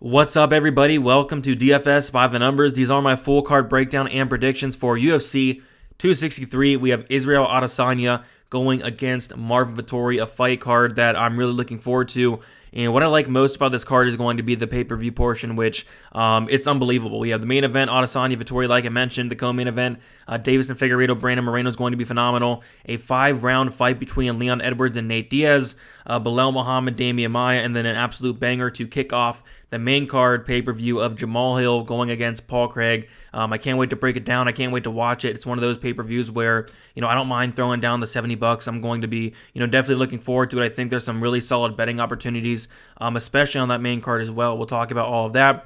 What's up, everybody? Welcome to DFS by the Numbers. These are my full card breakdown and predictions for UFC 263. We have Israel Adesanya going against Marvin Vettori, a fight card that I'm really looking forward to. And what I like most about this card is going to be the pay-per-view portion, which it's unbelievable. We have the main event, Adesanya Vettori, like I mentioned. The co-main event, Davis and Figueiredo, Brandon Moreno is going to be phenomenal. A 5-round fight between Leon Edwards and Nate Diaz, Belal Muhammad, Damien Maia, and then an absolute banger to kick off the main card pay-per-view of Jamal Hill going against Paul Craig. I can't wait to break it down. I can't wait to watch it. It's one of those pay-per-views where, I don't mind throwing down the $70. I'm going to be, definitely looking forward to it. I think there's some really solid betting opportunities, especially on that main card as well. We'll talk about all of that.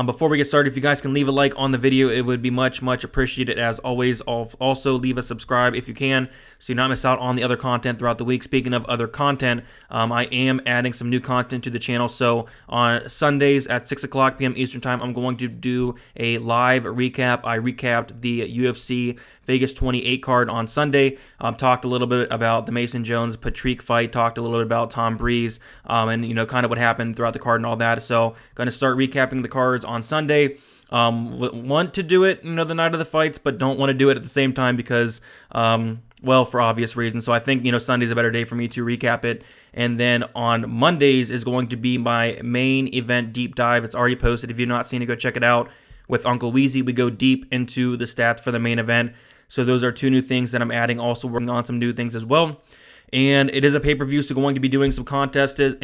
Before we get started, if you guys can leave a like on the video, it would be much appreciated. As always, also leave a subscribe if you can, so you not miss out on the other content throughout the week. Speaking of other content, I am adding some new content to the channel. So on Sundays at 6 o'clock p.m. Eastern Time, I'm going to do a live recap. I recapped the UFC Vegas 28 card on Sunday. Talked a little bit about the Mason Jones-Patrick fight. Talked a little bit about Tom Breeze, and kind of what happened throughout the card and all that. So going to start recapping the cards on Sunday. Want to do it, the night of the fights, but don't want to do it at the same time because, for obvious reasons. So I think, Sunday's a better day for me to recap it. And then on Mondays is going to be my main event deep dive. It's already posted. If you've not seen it, go check it out. With Uncle Weezy, we go deep into the stats for the main event. So those are two new things that I'm adding. Also working on some new things as well. And it is a pay-per-view, so going to be doing some contests,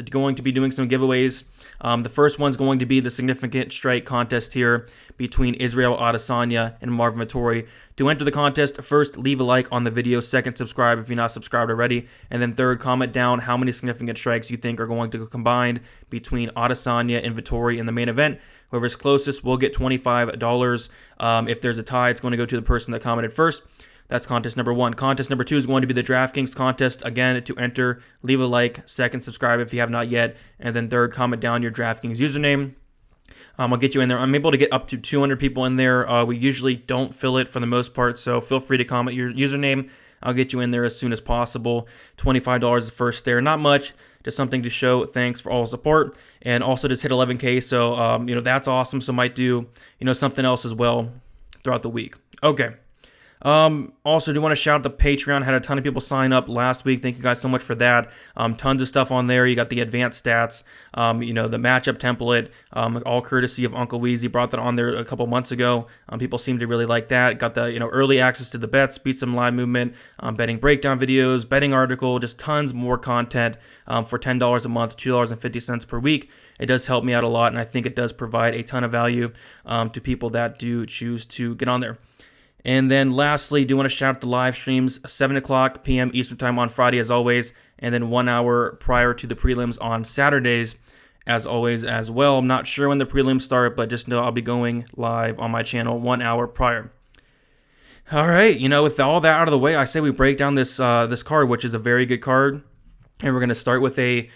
going to be doing some giveaways. The first one's going to be the significant strike contest here between Israel Adesanya and Marvin Vettori. To enter the contest, first, leave a like on the video. Second, subscribe if you're not subscribed already. And then third, comment down how many significant strikes you think are going to go combined between Adesanya and Vettori in the main event. Whoever's closest will get $25. If there's a tie, it's going to go to the person that commented first. That's contest number one. Contest number two is going to be the DraftKings contest. Again, to enter, leave a like. Second, subscribe if you have not yet. And then third, comment down your DraftKings username. I'll get you in there. I'm able to get up to 200 people in there. We usually don't fill it for the most part, so feel free to comment your username. I'll get you in there as soon as possible. $25 the first there. Not much, just something to show thanks for all the support. And also just hit 11K, so, that's awesome. So might do, something else as well throughout the week. Okay. Also do want to shout out the Patreon. Had a ton of people sign up last week. Thank you guys so much for that. Tons of stuff on there. You got the advanced stats, the matchup template, all courtesy of Uncle Weezy. Brought that on there a couple months ago. People seem to really like that. Got the, early access to the bets, beat some live movement, betting breakdown videos, betting article, just tons more content, for $10 a month, $2.50 per week. It does help me out a lot, and I think it does provide a ton of value, to people that do choose to get on there. And then lastly, do want to shout out the live streams, 7 o'clock p.m. Eastern Time on Friday as always, and then 1 hour prior to the prelims on Saturdays as always as well. I'm not sure when the prelims start, but just know I'll be going live on my channel 1 hour prior. All right, with all that out of the way, I say we break down this card, which is a very good card, and we're going to start with a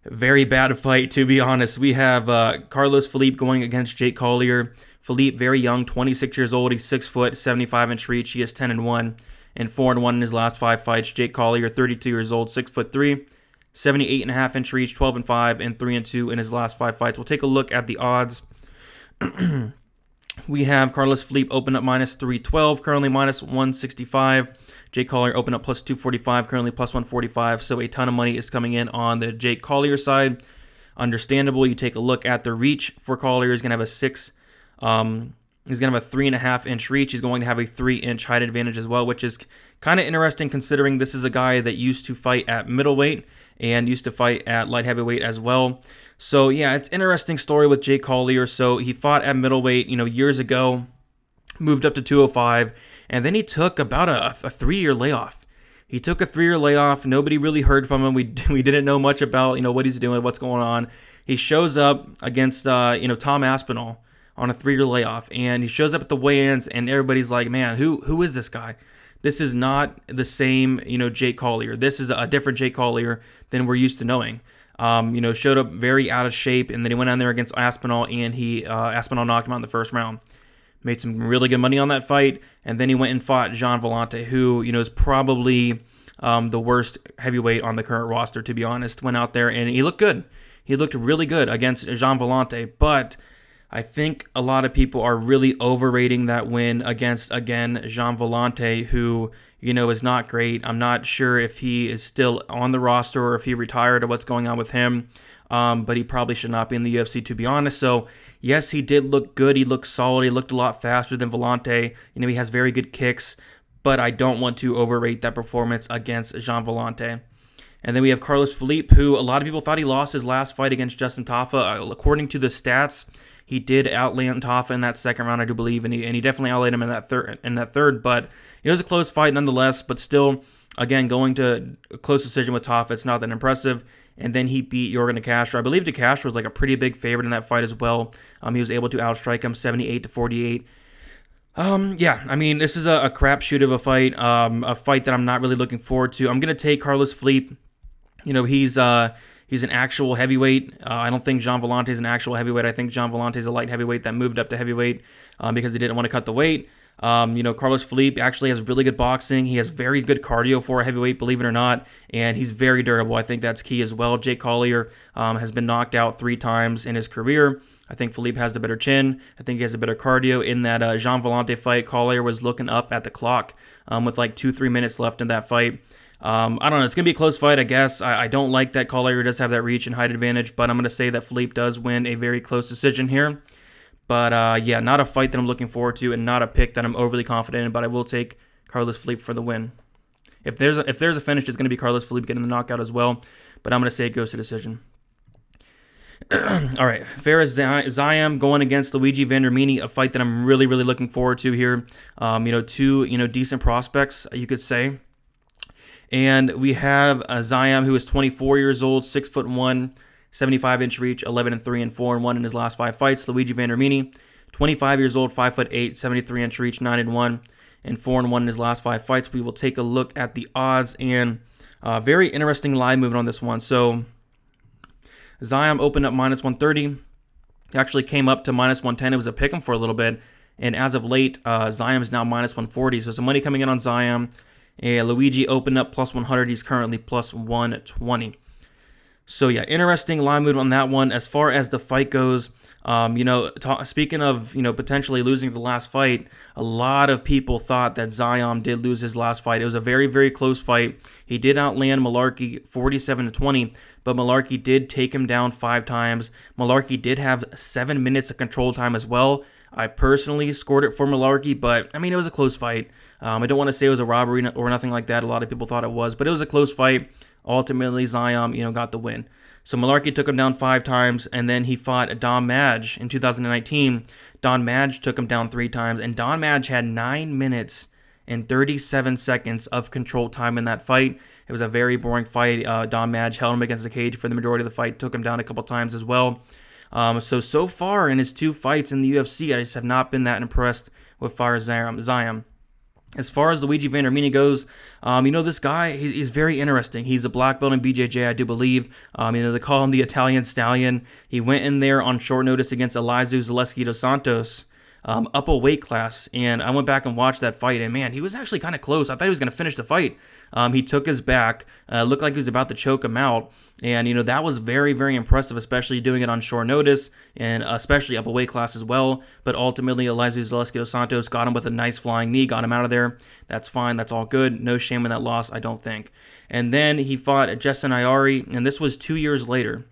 very bad fight, to be honest. We have Carlos Felipe going against Jake Collier. Felipe, very young, 26 years old. He's 6 foot, 75-inch reach. He is 10-1 and 4-1 in his last 5 fights. Jake Collier, 32 years old, 6'3", 78.5-inch reach, 12-5 and 3-2 in his last 5 fights. We'll take a look at the odds. We have Carlos Felipe open up minus 312, currently minus 165. Jake Collier open up plus 245, currently plus 145. So a ton of money is coming in on the Jake Collier side. Understandable. You take a look at the reach for Collier. He's going to have a 3.5-inch reach. He's going to have a 3-inch height advantage as well, which is kind of interesting considering this is a guy that used to fight at middleweight and used to fight at light heavyweight as well. So yeah, it's an interesting story with Jake Collier. So he fought at middleweight, years ago, moved up to 205, and then he took about a 3-year layoff. He took a 3-year layoff. Nobody really heard from him. We didn't know much about, what he's doing, what's going on. He shows up against, Tom Aspinall on a 3-year layoff, and he shows up at the weigh-ins, and everybody's like, man, who is this guy? This is not the same, Jake Collier. This is a different Jake Collier than we're used to knowing. Showed up very out of shape, and then he went on there against Aspinall, and Aspinall knocked him out in the first round. Made some really good money on that fight, and then he went and fought Jean Vellante, who, is probably the worst heavyweight on the current roster, to be honest. Went out there, and he looked good. he looked really good against Jean Vellante, but I think a lot of people are really overrating that win against, again, Jean Vellante, who, is not great. I'm not sure if he is still on the roster or if he retired or what's going on with him, but he probably should not be in the UFC, to be honest. So, yes, he did look good. He looked solid. He looked a lot faster than Vellante. He has very good kicks, but I don't want to overrate that performance against Jean Vellante. And then we have Carlos Felipe, who a lot of people thought he lost his last fight against Justin Tafa. According to the stats, he did outland Tafa in that second round, I do believe, and he definitely outlanded him in that third. But it was a close fight nonetheless. But still, again, going to a close decision with Tafa, it's not that impressive. And then he beat Yorgan De Castro. I believe De Castro was like a pretty big favorite in that fight as well. He was able to outstrike him 78-48. This is a crapshoot of a fight that I'm not really looking forward to. I'm gonna take Carlos Felipe. He's an actual heavyweight. I don't think Jean Vellante is an actual heavyweight. I think Jean Vellante is a light heavyweight that moved up to heavyweight because he didn't want to cut the weight. Carlos Felipe actually has really good boxing. He has very good cardio for a heavyweight, believe it or not, and he's very durable. I think that's key as well. Jake Collier has been knocked out 3 times in his career. I think Felipe has the better chin. I think he has a better cardio. In that Jean Vellante fight, Collier was looking up at the clock with like 2-3 minutes left in that fight. I don't know. It's going to be a close fight, I guess. I don't like that Collier does have that reach and height advantage, but I'm going to say that Felipe does win a very close decision here. But, not a fight that I'm looking forward to and not a pick that I'm overly confident in, but I will take Carlos Felipe for the win. If there's a finish, it's going to be Carlos Felipe getting the knockout as well, but I'm going to say it goes to decision. All right, Fares Ziam going against Luigi Vendramini, a fight that I'm really, really looking forward to here. Two, decent prospects, you could say. And we have Ziam, who is 24 years old, 6'1", 75-inch reach, 11-3 and 4-1 in his last 5 fights. Luigi Vendramini, 25 years old, 5'8", 73-inch reach, 9-1 and 4-1 in his last 5 fights. We will take a look at the odds and very interesting line movement on this one. So Ziam opened up -130, actually came up to -110. It was a pick'em for a little bit, and as of late, Ziam is now -140. So some money coming in on Ziam. Luigi opened up +100. He's currently +120. So yeah, interesting line move on that one. As far as the fight goes, speaking of potentially losing the last fight, a lot of people thought that Ziam did lose his last fight. It was a very, very close fight. He did outland Malarkey 47-20, but Malarkey did take him down 5 times. Malarkey did have 7 minutes of control time as well. I personally scored it for Malarkey, but it was a close fight. I don't want to say it was a robbery or nothing like that. A lot of people thought it was, but it was a close fight. Ultimately, Ziam, got the win. So Malarkey took him down 5 times, and then he fought Don Madge in 2019. Don Madge took him down 3 times, and Don Madge had 9 minutes and 37 seconds of control time in that fight. It was a very boring fight. Don Madge held him against the cage for the majority of the fight, took him down a couple times as well. So far in his 2 fights in the UFC, I just have not been that impressed with Fares Ziam. As far as Luigi Vendramini goes, this guy, he's very interesting. He's a black belt in BJJ, I do believe. They call him the Italian Stallion. He went in there on short notice against Elizeu Zaleski dos Santos, up a weight class, and I went back and watched that fight, and man, he was actually kind of close. I thought he was going to finish the fight. He took his back, looked like he was about to choke him out, and that was very, very impressive, especially doing it on short notice, and especially up a weight class as well. But ultimately, Elizeu Zaleski dos Santos got him with a nice flying knee, got him out of there. That's fine, that's all good. No shame in that loss, I don't think. And then he fought Jason Ayari, and this was 2 years later.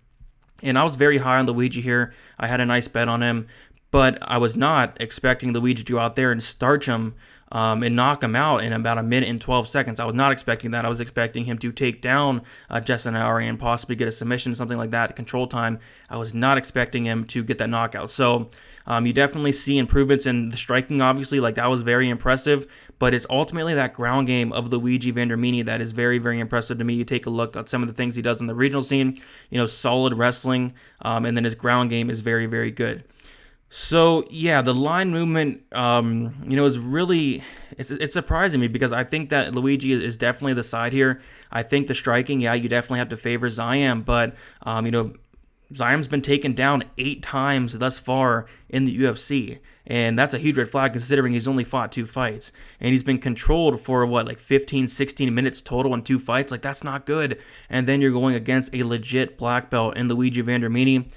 And I was very high on Luigi here. I had a nice bet on him. But I was not expecting Luigi to go out there and starch him and knock him out in about 1 minute and 12 seconds. I was not expecting that. I was expecting him to take down Jason Ayari and possibly get a submission, something like that, control time. I was not expecting him to get that knockout. So you definitely see improvements in the striking, obviously. Like, that was very impressive. But it's ultimately that ground game of Luigi Vendramini that is very, very impressive to me. You take a look at some of the things he does in the regional scene, solid wrestling, and then his ground game is very, very good. So, yeah, the line movement, is really, it's surprising me because I think that Luigi is definitely the side here. I think the striking, yeah, you definitely have to favor Ziam, but, Ziam's been taken down 8 times thus far in the UFC, and that's a huge red flag considering he's only fought 2 fights, and he's been controlled for like 15, 16 minutes total in 2 fights. Like, that's not good. And then you're going against a legit black belt in Luigi Vendramini.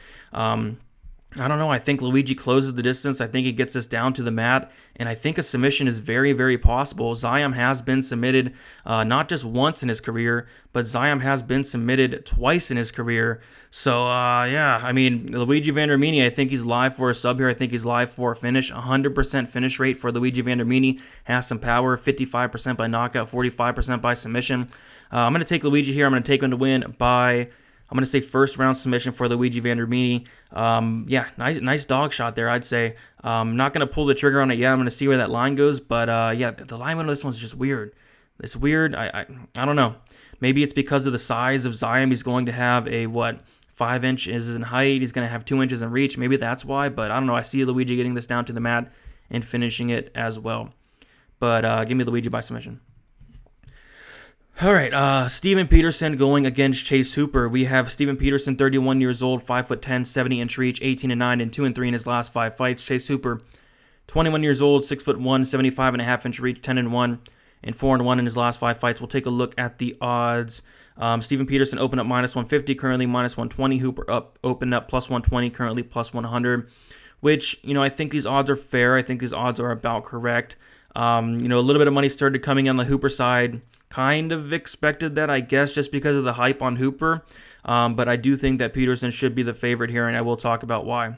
I don't know. I think Luigi closes the distance. I think he gets us down to the mat, and I think a submission is very, very possible. Ziam has been submitted not just once in his career, but Ziam has been submitted twice in his career. So, yeah, I mean, Luigi Vendramini, I think he's live for a sub here. I think he's live for a finish. 100% finish rate for Luigi Vendramini. Has some power, 55% by knockout, 45% by submission. I'm going to take Luigi here. I'm going to take him to win by... I'm going to say first round submission for Luigi Vendramini. Yeah, nice dog shot there, I'd say. Not going to pull the trigger on it yet. I'm going to see where that line goes. But, yeah, the line on this one's just weird. It's weird. I don't know. Maybe it's because of the size of Ziam. He's going to have a, 5 inches in height. He's going to have 2 inches in reach. Maybe that's why. But I don't know. I see Luigi getting this down to the mat and finishing it as well. But give me Luigi by submission. All right, Steven Peterson going against Chase Hooper. We have Steven Peterson, 31 years old, 5'10", 70-inch reach, 18-9 and 2-3 in his last 5 fights. Chase Hooper, 21 years old, 6'1", 75.5-inch reach, 10-1 and 4-1 in his last 5 fights. We'll take a look at the odds. Steven Peterson opened up -150, currently -120. Hooper opened up +120, currently +100. Which, I think these odds are fair. I think these odds are about correct. A little bit of money started coming on the Hooper side. Kind of expected that, I guess, just because of the hype on Hooper. But I do think that Peterson should be the favorite here, and I will talk about why.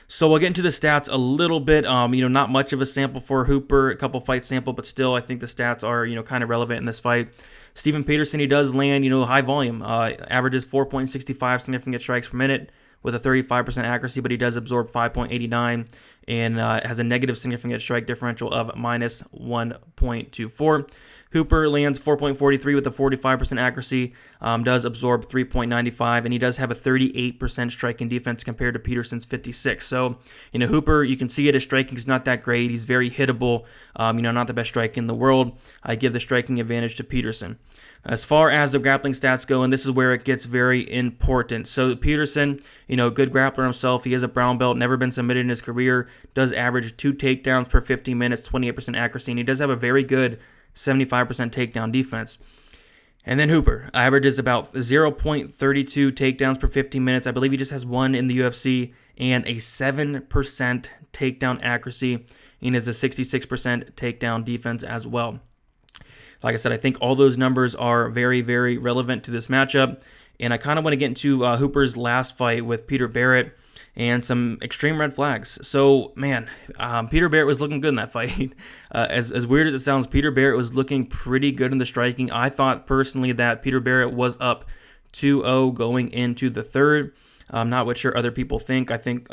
So we'll get into the stats a little bit. Not much of a sample for Hooper, a couple fight sample, but still I think the stats are, kind of relevant in this fight. Steven Peterson, he does land, high volume. Averages 4.65 significant strikes per minute with a 35% accuracy, but he does absorb 5.89 and has a negative significant strike differential of -1.24. Hooper lands 4.43 with a 45% accuracy, does absorb 3.95, and he does have a 38% striking defense compared to Peterson's 56. So, Hooper, you can see it, his striking is not that great. He's very hittable, not the best striking in the world. I give the striking advantage to Peterson. As far as the grappling stats go, and this is where it gets very important. So Peterson, good grappler himself. He is a brown belt, never been submitted in his career, does average 2 takedowns per 15 minutes, 28% accuracy, and he does have a very good 75% takedown defense. And then Hooper averages about 0.32 takedowns per 15 minutes. I believe he just has 1 in the UFC, and a 7% takedown accuracy, and has a 66% takedown defense as well. Like I said, I think all those numbers are very, very relevant to this matchup. And I kind of want to get into Hooper's last fight with Peter Barrett and some extreme red flags. So, man, Peter Barrett was looking good in that fight. As weird as it sounds, Peter Barrett was looking pretty good in the striking. I thought personally that Peter Barrett was up 2-0 going into the third. I'm not what sure other people think. I think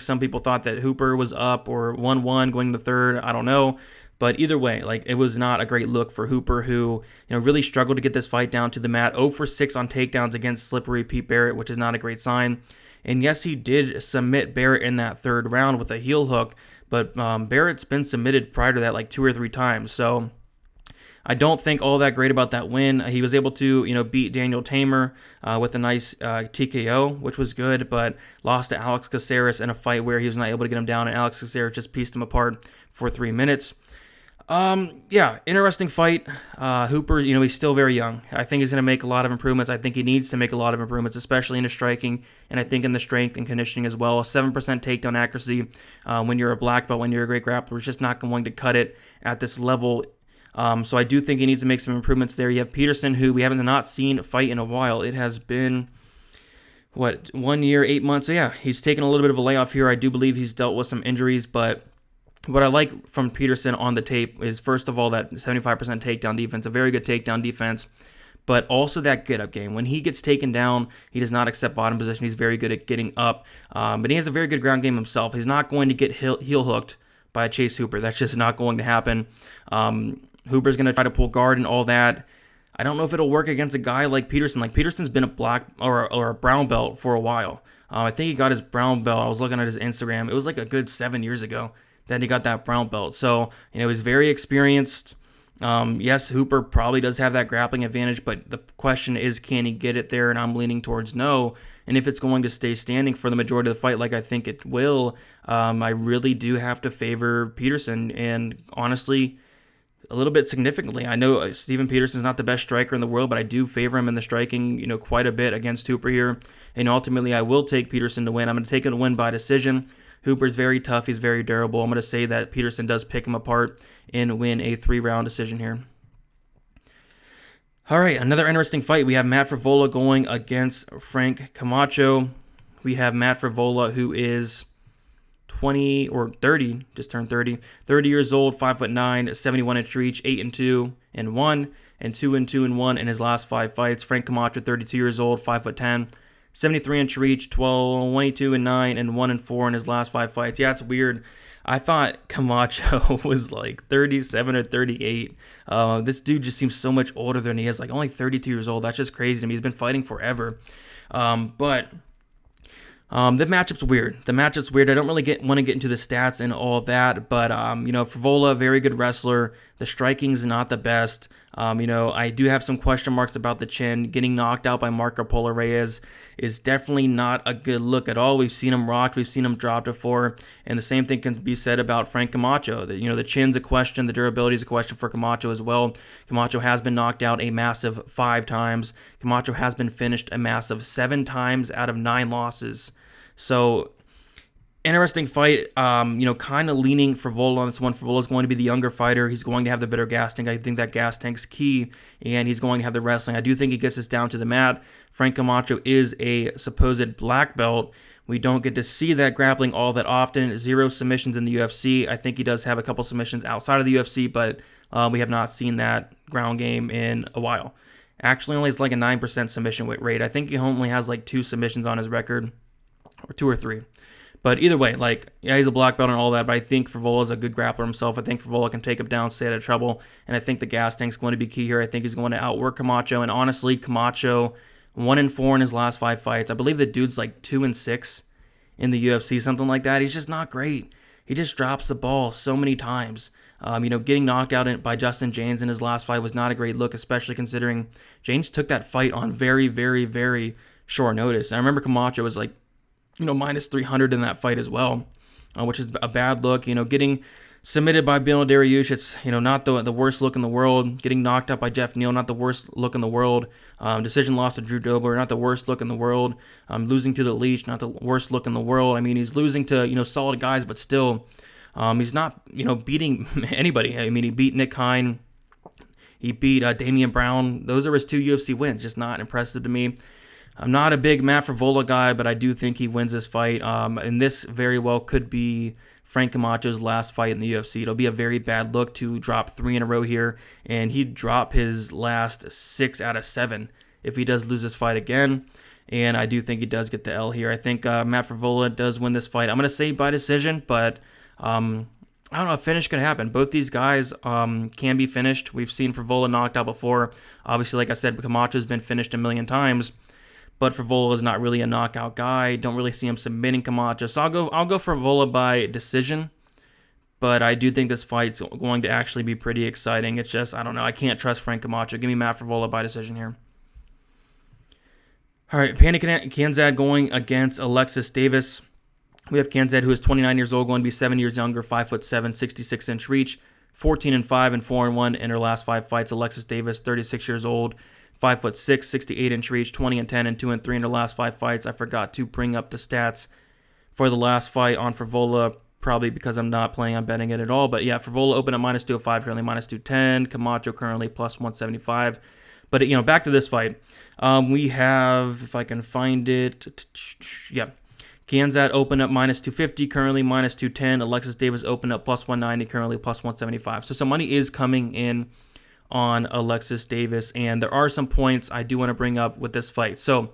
some people thought that Hooper was up or 1-1 going to the third. I don't know. But either way, it was not a great look for Hooper, who really struggled to get this fight down to the mat. 0 for 6 on takedowns against slippery Pete Barrett, which is not a great sign. And yes, he did submit Barrett in that third round with a heel hook, but Barrett's been submitted prior to that 2 or 3 times. So I don't think all that great about that win. He was able to beat Daniel Tamer with a nice TKO, which was good, but lost to Alex Caceres in a fight where he was not able to get him down, and Alex Caceres just pieced him apart for 3 minutes. Yeah, interesting fight. Hooper, he's still very young. I think he's going to make a lot of improvements. I think he needs to make a lot of improvements, especially in his striking, and I think in the strength and conditioning as well. 7% takedown accuracy when you're a black belt, when you're a great grappler, is just not going to cut it at this level. So I do think he needs to make some improvements there. You have Peterson, who we haven't not seen fight in a while. It has been 1 year, 8 months. So yeah, he's taken a little bit of a layoff here. I do believe he's dealt with some injuries, but what I like from Peterson on the tape is, first of all, that 75% takedown defense, a very good takedown defense, but also that get-up game. When he gets taken down, he does not accept bottom position. He's very good at getting up, but he has a very good ground game himself. He's not going to get heel hooked by Chase Hooper. That's just not going to happen. Hooper's going to try to pull guard and all that. I don't know if it'll work against a guy like Peterson. Peterson's been a black or a brown belt for a while. I think he got his brown belt. I was looking at his Instagram. It was a good 7 years ago that he got that brown belt. So, he's very experienced. Yes, Hooper probably does have that grappling advantage, but the question is, can he get it there? And I'm leaning towards no. and if it's going to stay standing for the majority of the fight like I think it will, I really do have to favor Peterson, and honestly, a little bit significantly. I know Steven Peterson's not the best striker in the world, but I do favor him in the striking, quite a bit against Hooper here. And ultimately, I will take Peterson to win. I'm going to take him to win by decision. Hooper's very tough. He's very durable. I'm going to say that Peterson does pick him apart and win a 3-round decision here. All right, another interesting fight. We have Matt Frevola going against Frank Camacho. We have Matt Frevola, who is 20 or 30, just turned 30 years old, 5'9", 71-inch reach, 8-2-1, and 2-2-1 in his last 5 fights. Frank Camacho, 32 years old, 5'10", 73-inch reach, 22-9, and 1-4 in his last 5 fights. Yeah, it's weird. I thought Camacho was like 37 or 38. This dude just seems so much older than he is, like only 32 years old. That's just crazy to me. He's been fighting forever. But the matchup's weird. I don't really want to get into the stats and all that, but Frevola, very good wrestler. The striking's not the best. I do have some question marks about the chin. Getting knocked out by Marco Polo Reyes is definitely not a good look at all. We've seen him rocked, we've seen him dropped before, and the same thing can be said about Frank Camacho. The chin's a question, the durability is a question for Camacho as well. Camacho has been knocked out a massive 5 times. Camacho has been finished a massive 7 times out of 9 losses. So, interesting fight, kind of leaning Frevola on this one. Frevola is going to be the younger fighter. He's going to have the better gas tank. I think that gas tank's key, and he's going to have the wrestling. I do think he gets this down to the mat. Frank Camacho is a supposed black belt. We don't get to see that grappling all that often. 0 submissions in the UFC. I think he does have a couple submissions outside of the UFC, but we have not seen that ground game in a while. Actually, only has like a 9% submission rate. I think he only has like 2 submissions on his record, or 2 or 3. But either way, he's a black belt and all that, but I think Frevola is a good grappler himself. I think Frevola can take him down, stay out of trouble, and I think the gas tank's going to be key here. I think he's going to outwork Camacho, and honestly, Camacho, 1-4 in his last 5 fights. I believe the dude's like 2-6 in the UFC, something like that. He's just not great. He just drops the ball so many times. Getting knocked out by Justin James in his last fight was not a great look, especially considering James took that fight on very, very, very short notice. I remember Camacho was like, minus 300 in that fight as well, which is a bad look. Getting submitted by Beneil Dariush, it's, not the worst look in the world. Getting knocked out by Jeff Neal, not the worst look in the world. Decision loss to Drew Dober, not the worst look in the world. Losing to the Leech, not the worst look in the world. I mean, he's losing to, solid guys, but still, he's not, beating anybody. I mean, he beat Nick Hine. He beat Damien Brown. Those are his 2 UFC wins. Just not impressive to me. I'm not a big Matt Frevola guy, but I do think he wins this fight. And this very well could be Frank Camacho's last fight in the UFC. It'll be a very bad look to drop 3 in a row here, and he'd drop his last 6 out of 7 if he does lose this fight again. And I do think he does get the L here. I think Matt Frevola does win this fight. I'm going to say by decision, but I don't know, a finish could happen. Both these guys can be finished. We've seen Frevola knocked out before. Obviously, like I said, Camacho's been finished a million times. But Frevola is not really a knockout guy. Don't really see him submitting Camacho. So I'll go Frevola by decision. But I do think this fight's going to actually be pretty exciting. It's just, I don't know. I can't trust Frank Camacho. Give me Matt Frevola by decision here. All right, Pannie Kianzad going against Alexis Davis. We have Kianzad, who is 29 years old, going to be 7 years younger, 5'7", 66-inch reach, 14-5 and 4-1 in her last 5 fights. Alexis Davis, 36 years old, 5'6", 68-inch reach, 20-10 and 2-3 in her last 5 fights. I forgot to bring up the stats for the last fight on Frevola, probably because I'm not planning on betting it at all. But yeah, Frevola opened at -205, currently -210. Camacho currently +175. But back to this fight. We have, if I can find it, yeah. Kianzad opened up -250, currently -210. Alexis Davis opened up +190, currently +175. So some money is coming in on Alexis Davis, and there are some points I do want to bring up with this fight. So,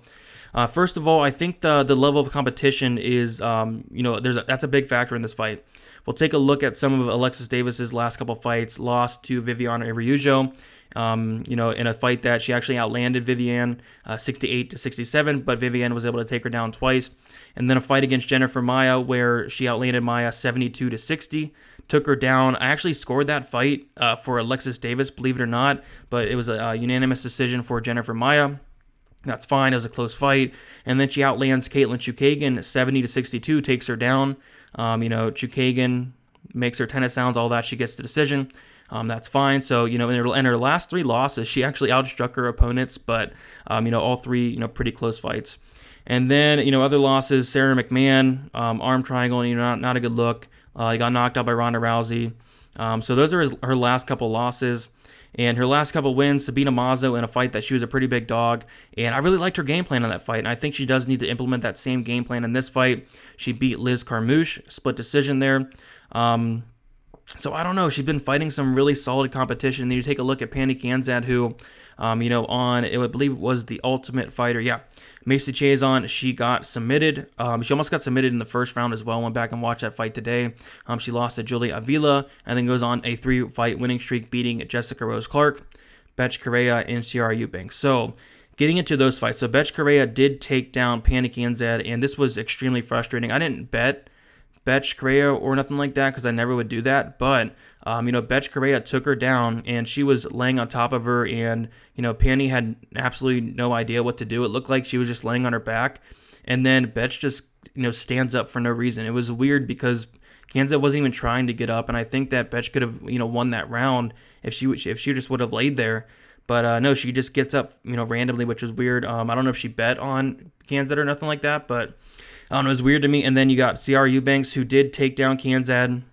first of all, I think the level of competition is, that's a big factor in this fight. We'll take a look at some of Alexis Davis's last couple fights. Lost to Viviane Araújo, in a fight that she actually outlanded Viviane 68-67, but Viviane was able to take her down twice. And then a fight against Jennifer Maia where she outlanded Maia 72-60. Took her down. I actually scored that fight for Alexis Davis, believe it or not, but it was a unanimous decision for Jennifer Maia. That's fine. It was a close fight. And then she outlands Katlyn Chookagian 70-62, takes her down. Chookagian makes her tennis sounds, all that. She gets the decision. That's fine. So, in her last 3 losses, she actually outstruck her opponents, but, all 3, pretty close fights. And then, other losses, Sarah McMahon, arm triangle, not a good look. He got knocked out by Ronda Rousey. So those are her last couple losses. And her last couple wins, Sabina Mazo in a fight that she was a pretty big dog. And I really liked her game plan on that fight. And I think she does need to implement that same game plan in this fight. She beat Liz Carmouche, split decision there. So I don't know. She's been fighting some really solid competition. And then you take a look at Pannie Kianzad, who, on, I believe it was the Ultimate Fighter. Yeah. Macy Chiasson, she got submitted. She almost got submitted in the first round as well. Went back and watched that fight today. She lost to Julia Avila and then goes on a 3-fight winning streak, beating Jessica Rose Clark, Betch Correa, and Ciara Eubanks. So getting into those fights. So Betch Correa did take down Pannie Kianzad, and this was extremely frustrating. I didn't bet Betch Correa or nothing like that because I never would do that. But, Betch Correa took her down and she was laying on top of her, and, Pannie had absolutely no idea what to do. It looked like she was just laying on her back. And then Betch just, stands up for no reason. It was weird because Kianzad wasn't even trying to get up. And I think that Betch could have, won that round if she just would have laid there. But no, she just gets up, randomly, which was weird. I don't know if she bet on Kianzad or nothing like that, but I don't know, it was weird to me. And then you got Ciara Eubanks, who did take down Kianzad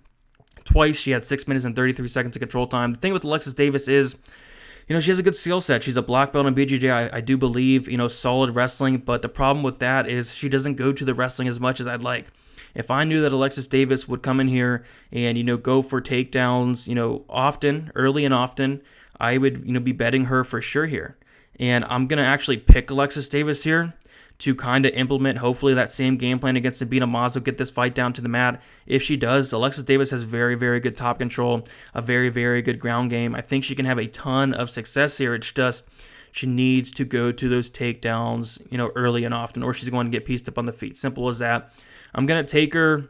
twice. She had 6 minutes and 33 seconds of control time. The thing with Alexis Davis is, she has a good skill set. She's a black belt in BJJ, I do believe, solid wrestling. But the problem with that is she doesn't go to the wrestling as much as I'd like. If I knew that Alexis Davis would come in here and, go for takedowns, often, early and often, I would, be betting her for sure here. And I'm going to actually pick Alexis Davis here to kind of implement, hopefully, that same game plan against Sabina Mazo, get this fight down to the mat. If she does, Alexis Davis has very, very good top control, a very, very good ground game. I think she can have a ton of success here. It's just she needs to go to those takedowns, early and often, or she's going to get pieced up on the feet. Simple as that. I'm going to take her.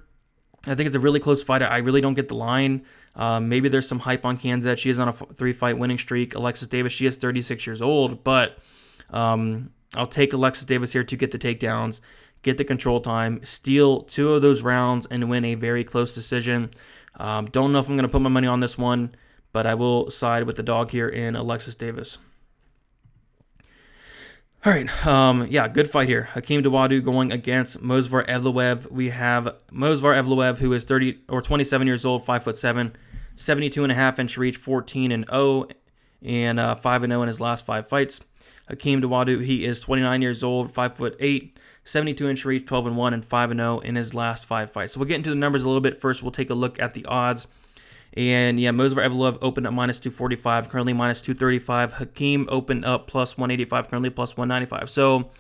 I think it's a really close fight. I really don't get the line. Maybe there's some hype on Kianzad. She is on a 3-fight winning streak. Alexis Davis, she is 36 years old, but I'll take Alexis Davis here to get the takedowns, get the control time, steal 2 of those rounds, and win a very close decision. Don't know if I'm going to put my money on this one, but I will side with the dog here in Alexis Davis. All right, good fight here. Hakeem Dawodu going against Movsar Evloev. We have Movsar Evloev, who is 27 years old, 5'7", 72.5-inch reach, 14-0, and 5-0 in his last 5 fights. Hakeem Dawodu, he is 29 years old, 5'8", 72-inch reach, 12-1, and 5-0 in his last 5 fights. So we'll get into the numbers a little bit. First, we'll take a look at the odds. And Movsar Evloev opened up minus 245, currently minus 235. Hakeem opened up plus 185, currently plus 195. So,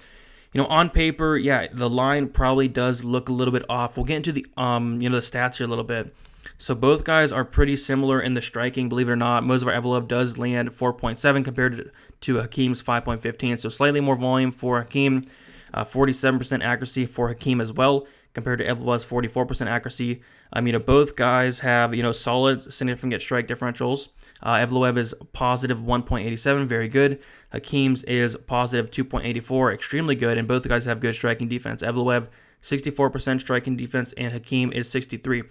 on paper, the line probably does look a little bit off. We'll get into the, the stats here a little bit. So both guys are pretty similar in the striking, believe it or not. Movsar Evloev does land 4.7 compared to Hakeem's 5.15. So slightly more volume for Hakeem, 47% accuracy for Hakeem as well, compared to Evloev's 44% accuracy. Both guys have, solid, significant strike differentials. Evloev is positive 1.87, very good. Hakeem's is positive 2.84, extremely good, and both guys have good striking defense. Evloev, 64% striking defense, and Hakeem is 63.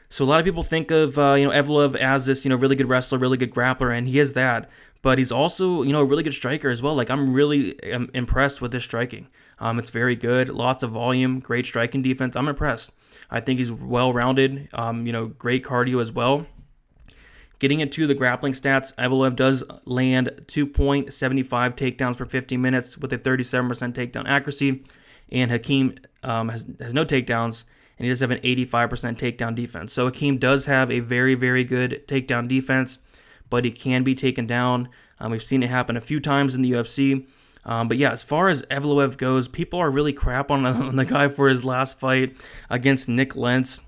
So a lot of people think of, Evloev as this, really good wrestler, really good grappler, and he is that. But he's also, a really good striker as well. Like, I'm really impressed with his striking. It's very good. Lots of volume, great striking defense. I'm impressed. I think he's well-rounded, great cardio as well. Getting into the grappling stats, Evloev does land 2.75 takedowns per 50 minutes with a 37% takedown accuracy. And Hakeem has no takedowns, and he does have an 85% takedown defense. So Hakeem does have a very, very good takedown defense, but he can be taken down. We've seen it happen a few times in the UFC. As far as Evloev goes, people are really crap on the guy for his last fight against Nick Lentz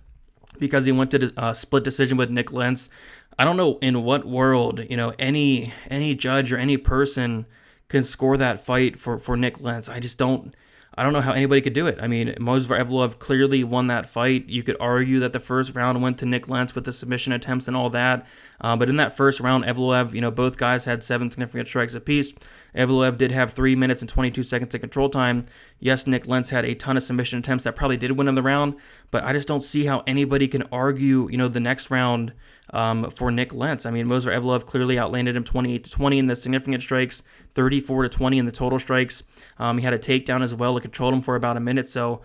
because he went to the split decision with Nick Lentz. I don't know in what world, any judge or any person can score that fight for Nick Lentz. I don't know how anybody could do it. Movsar Evloev clearly won that fight. You could argue that the first round went to Nick Lentz with the submission attempts and all that. But in that first round, Evloev, both guys had 7 significant strikes apiece. Evloev did have 3 minutes and 22 seconds of control time. Yes, Nick Lentz had a ton of submission attempts that probably did win him the round, but I just don't see how anybody can argue, the next round for Nick Lentz. I mean, Movsar Evloev clearly outlanded him 28-20 in the significant strikes, 34-20 in the total strikes. He had a takedown as well that controlled him for about a minute, so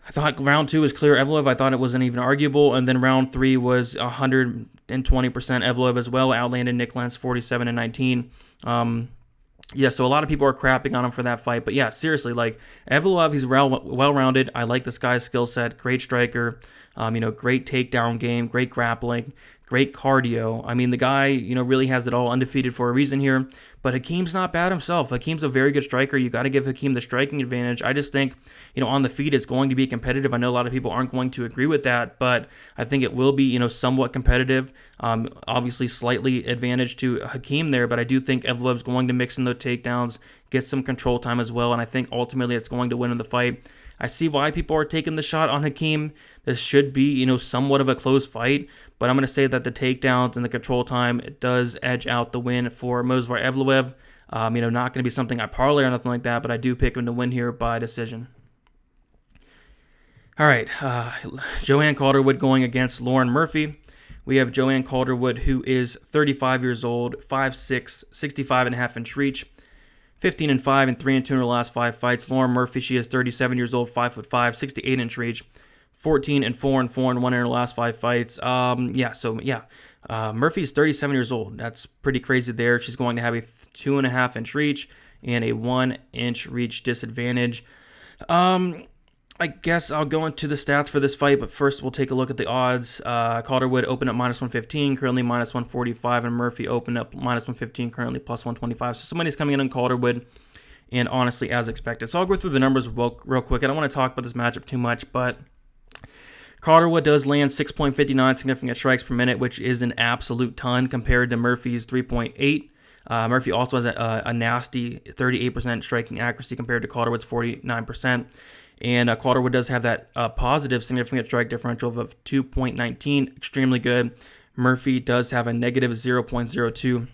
I thought round 2 was clear Evloev. I thought it wasn't even arguable, and then round 3 was 120% Evloev as well, outlanded Nick Lentz 47-19. Yeah, so a lot of people are crapping on him for that fight. But yeah, seriously, like Evloev, he's well-rounded. I like this guy's skill set. Great striker, great takedown game, great grappling, great cardio. I mean, the guy, really has it all, undefeated for a reason here. But Hakeem's not bad himself. Hakeem's a very good striker. You got to give Hakeem the striking advantage. I just think, on the feet it's going to be competitive. I know a lot of people aren't going to agree with that, but I think it will be, somewhat competitive. Obviously slightly advantage to Hakeem there, but I do think Evloev's going to mix in those takedowns, get some control time as well, and I think ultimately it's going to win in the fight. I see why people are taking the shot on Hakeem. This should be, somewhat of a close fight, but I'm going to say that the takedowns and the control time does edge out the win for Movsar Evloev. Not going to be something I parlay or nothing like that, but I do pick him to win here by decision. All right, Joanne Calderwood going against Lauren Murphy. We have Joanne Calderwood, who is 35 years old, 5'6", 65.5-inch reach, 15-5 and 3-2 in her last 5 fights. Lauren Murphy, she is 37 years old, 5'5", 68-inch reach, 14-4 and 4-1 in her last 5 fights. Murphy's 37 years old. That's pretty crazy there. She's going to have a 2.5-inch reach and a 1-inch reach disadvantage. I guess I'll go into the stats for this fight, but first we'll take a look at the odds. Calderwood opened up -115, currently -145, and Murphy opened up -115, currently +125. So somebody's coming in on Calderwood, and honestly, as expected. So I'll go through the numbers real quick. I don't want to talk about this matchup too much, but Calderwood does land 6.59 significant strikes per minute, which is an absolute ton compared to Murphy's 3.8. Murphy also has a nasty 38% striking accuracy compared to Calderwood's 49%. And Calderwood does have that positive significant strike differential of 2.19, extremely good. Murphy does have a negative 0.02,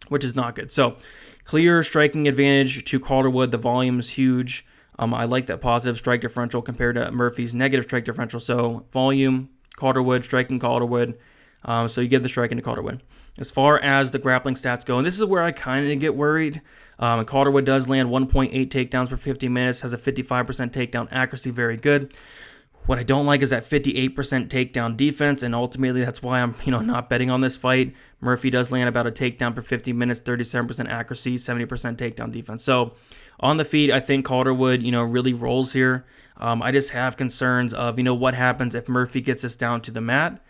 which is not good. So clear striking advantage to Calderwood. The volume is huge. I like that positive strike differential compared to Murphy's negative strike differential. So volume, Calderwood, striking Calderwood. So you give the striking to Calderwood. As far as the grappling stats go, and this is where I kind of get worried. Calderwood does land 1.8 takedowns per 50 minutes, has a 55% takedown accuracy, very good. What I don't like is that 58% takedown defense, and ultimately that's why I'm not betting on this fight. Murphy does land about a takedown per 50 minutes, 37% accuracy, 70% takedown defense. So on the feet, I think Calderwood, really rolls here. I just have concerns of, what happens if Murphy gets us down to the mat.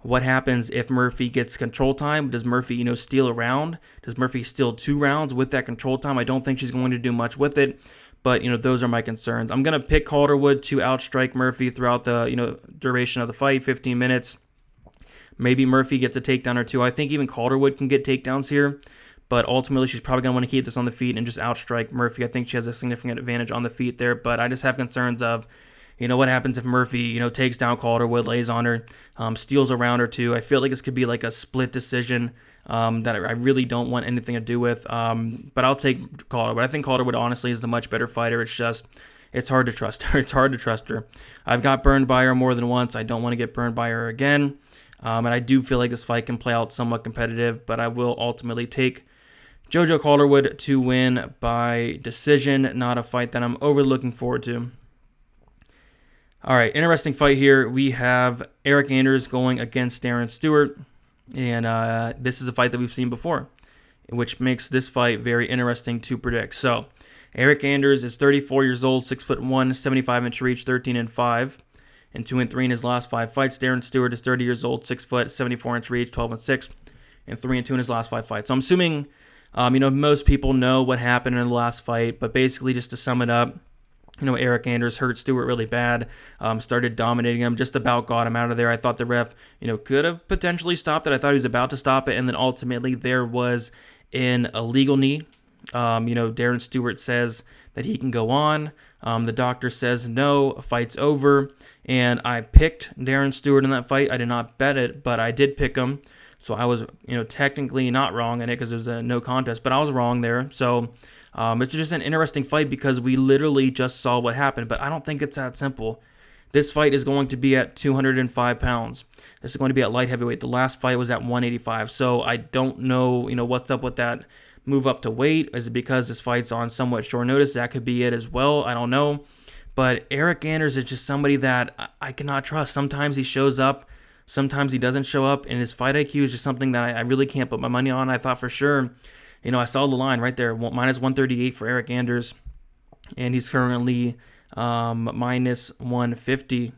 What happens if Murphy gets control time? Does Murphy, steal a round? Does Murphy steal 2 rounds with that control time? I don't think she's going to do much with it, but, those are my concerns. I'm going to pick Calderwood to outstrike Murphy throughout the, duration of the fight, 15 minutes. Maybe Murphy gets a takedown or 2. I think even Calderwood can get takedowns here, but ultimately she's probably going to want to keep this on the feet and just outstrike Murphy. I think she has a significant advantage on the feet there, but I just have concerns of, what happens if Murphy, takes down Calderwood, lays on her, steals a round or 2. I feel like this could be like a split decision that I really don't want anything to do with. But I'll take Calderwood. I think Calderwood, honestly, is the much better fighter. It's hard to trust her. It's hard to trust her. I've got burned by her more than once. I don't want to get burned by her again. And I do feel like this fight can play out somewhat competitive, but I will ultimately take JoJo Calderwood to win by decision, not a fight that I'm overly looking forward to. All right, interesting fight here. We have Eryk Anders going against Darren Stewart, and this is a fight that we've seen before, which makes this fight very interesting to predict. So, Eryk Anders is 34 years old, 6'1", 75-inch reach, 13-5, and 2-3 in his last 5 fights. Darren Stewart is 30 years old, 6 foot, 74-inch reach, 12-6, and 3-2 in his last 5 fights. So I'm assuming, most people know what happened in the last fight, but basically just to sum it up, Eryk Anders hurt Stewart really bad, started dominating him, just about got him out of there. I thought the ref, could have potentially stopped it. I thought he was about to stop it, and then ultimately there was an illegal knee. Darren Stewart says that he can go on. The doctor says no, fight's over, and I picked Darren Stewart in that fight. I did not bet it, but I did pick him. So I was, technically not wrong in it because there's a no contest, but I was wrong there. So it's just an interesting fight because we literally just saw what happened, but I don't think it's that simple. This fight is going to be at 205 pounds. This is going to be at light heavyweight. The last fight was at 185. So I don't know, what's up with that move up to weight. Is it because this fight's on somewhat short notice? That could be it as well. I don't know. But Eryk Anders is just somebody that I cannot trust. Sometimes he shows up. Sometimes he doesn't show up. And his fight IQ is just something that I really can't put my money on. I thought for sure, I saw the line right there. Minus 138 for Eryk Anders. And he's currently minus 150.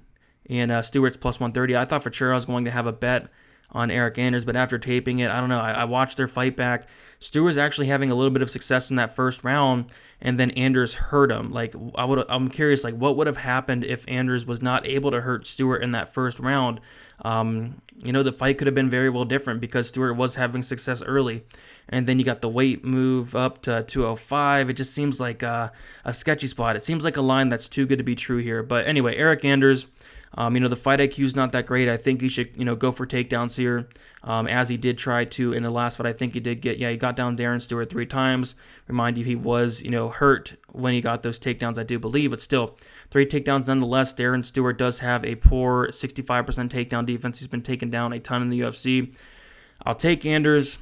And Stewart's plus 130. I thought for sure I was going to have a bet on Eryk Anders, but after taping it, I don't know. I watched their fight back. Stewart's actually having a little bit of success in that first round, and then Anders hurt him. I'm curious, what would have happened if Anders was not able to hurt Stewart in that first round? The fight could have been very well different because Stewart was having success early, and then you got the weight move up to 205. It just seems like a sketchy spot. It seems like a line that's too good to be true here. But anyway, Eryk Anders. The fight IQ is not that great. I think he should, go for takedowns here, as he did try to in the last fight. I think he did he got down Darren Stewart 3 times. Remind you, he was, hurt when he got those takedowns, I do believe, but still, 3 takedowns nonetheless. Darren Stewart does have a poor 65% takedown defense. He's been taken down a ton in the UFC. I'll take Anders.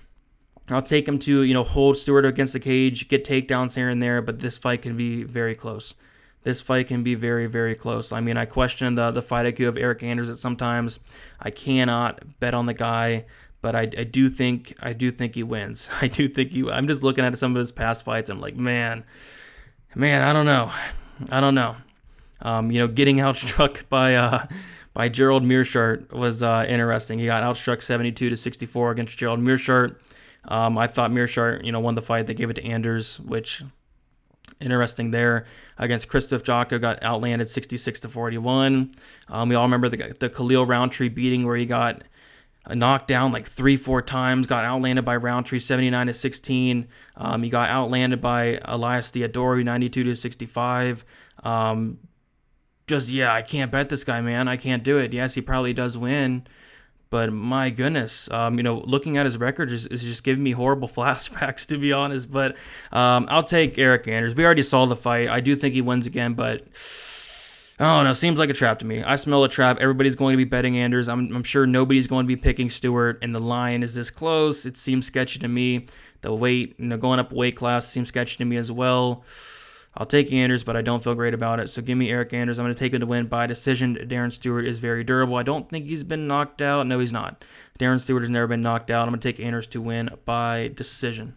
I'll take him to, hold Stewart against the cage, get takedowns here and there, but this fight can be very close. This fight can be very, very close. I mean, I question the fight IQ of Eryk Anders at sometimes. I cannot bet on the guy, but I do think he wins. I do think I'm just looking at some of his past fights. I'm like, man, I don't know. Getting outstruck by Gerald Meerschaert was interesting. He got outstruck 72-64 against Gerald Meerschaert. I thought Meerschaert, won the fight. They gave it to Anders, which interesting there. Against Krzysztof Jotko, got outlanded 66-41. We all remember the Khalil Roundtree beating where he got knocked down 3-4 times, got outlanded by Roundtree 79-16. He got outlanded by Elias Theodorou 92-65. I can't bet this guy, man. I can't do it. Yes, he probably does win. But my goodness, looking at his record is just giving me horrible flashbacks, to be honest. But I'll take Eryk Anders. We already saw the fight. I do think he wins again, but I don't know. Seems like a trap to me. I smell a trap. Everybody's going to be betting Anders. I'm sure nobody's going to be picking Stewart, and the line is this close. It seems sketchy to me. The weight, going up weight class seems sketchy to me as well. I'll take Anders, but I don't feel great about it. So give me Eryk Anders. I'm going to take him to win by decision. Darren Stewart is very durable. I don't think he's been knocked out. No, he's not. Darren Stewart has never been knocked out. I'm going to take Anders to win by decision.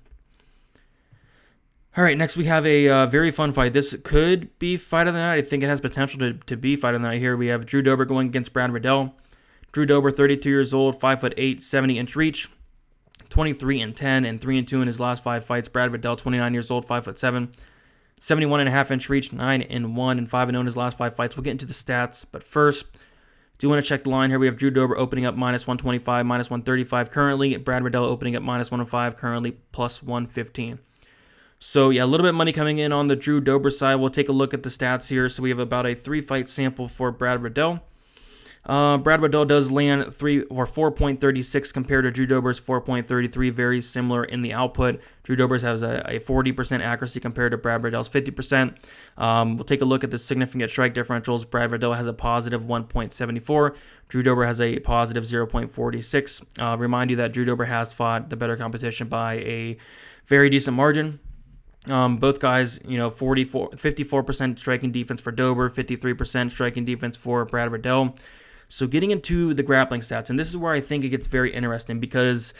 All right, next we have a very fun fight. This could be fight of the night. I think it has potential to be fight of the night here. We have Drew Dober going against Brad Riddell. Drew Dober, 32 years old, 5'8", 70-inch reach, 23-10, and 3-2 in his last 5 fights. Brad Riddell, 29 years old, 5'7", 71.5-inch reach, 9-1, and 5-0 in his last 5 fights. We'll get into the stats, but first, do want to check the line here. We have Drew Dober opening up minus 125, minus 135 currently. Brad Riddell opening up minus 105 currently, plus 115. So yeah, a little bit of money coming in on the Drew Dober side. We'll take a look at the stats here. So we have about a 3-fight sample for Brad Riddell. Brad Riddell does land 4.36 compared to Drew Dober's 4.33, very similar in the output. Drew Dober's has a 40% accuracy compared to Brad Riddell's 50%. We'll take a look at the significant strike differentials. Brad Riddell has a positive 1.74. Drew Dober has a positive 0.46. Remind you that Drew Dober has fought the better competition by a very decent margin. Both guys, 54% striking defense for Dober, 53% striking defense for Brad Riddell. So getting into the grappling stats, and this is where I think it gets very interesting because,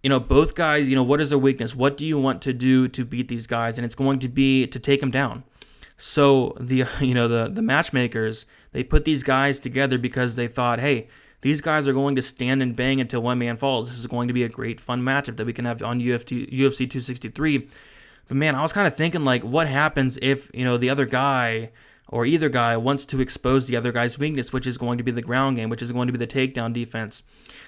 both guys, what is their weakness? What do you want to do to beat these guys? And it's going to be to take them down. So the matchmakers, they put these guys together because they thought, hey, these guys are going to stand and bang until one man falls. This is going to be a great fun matchup that we can have on UFC 263. But man, I was kind of thinking what happens if, the other guy or either guy wants to expose the other guy's weakness, which is going to be the ground game, which is going to be the takedown defense.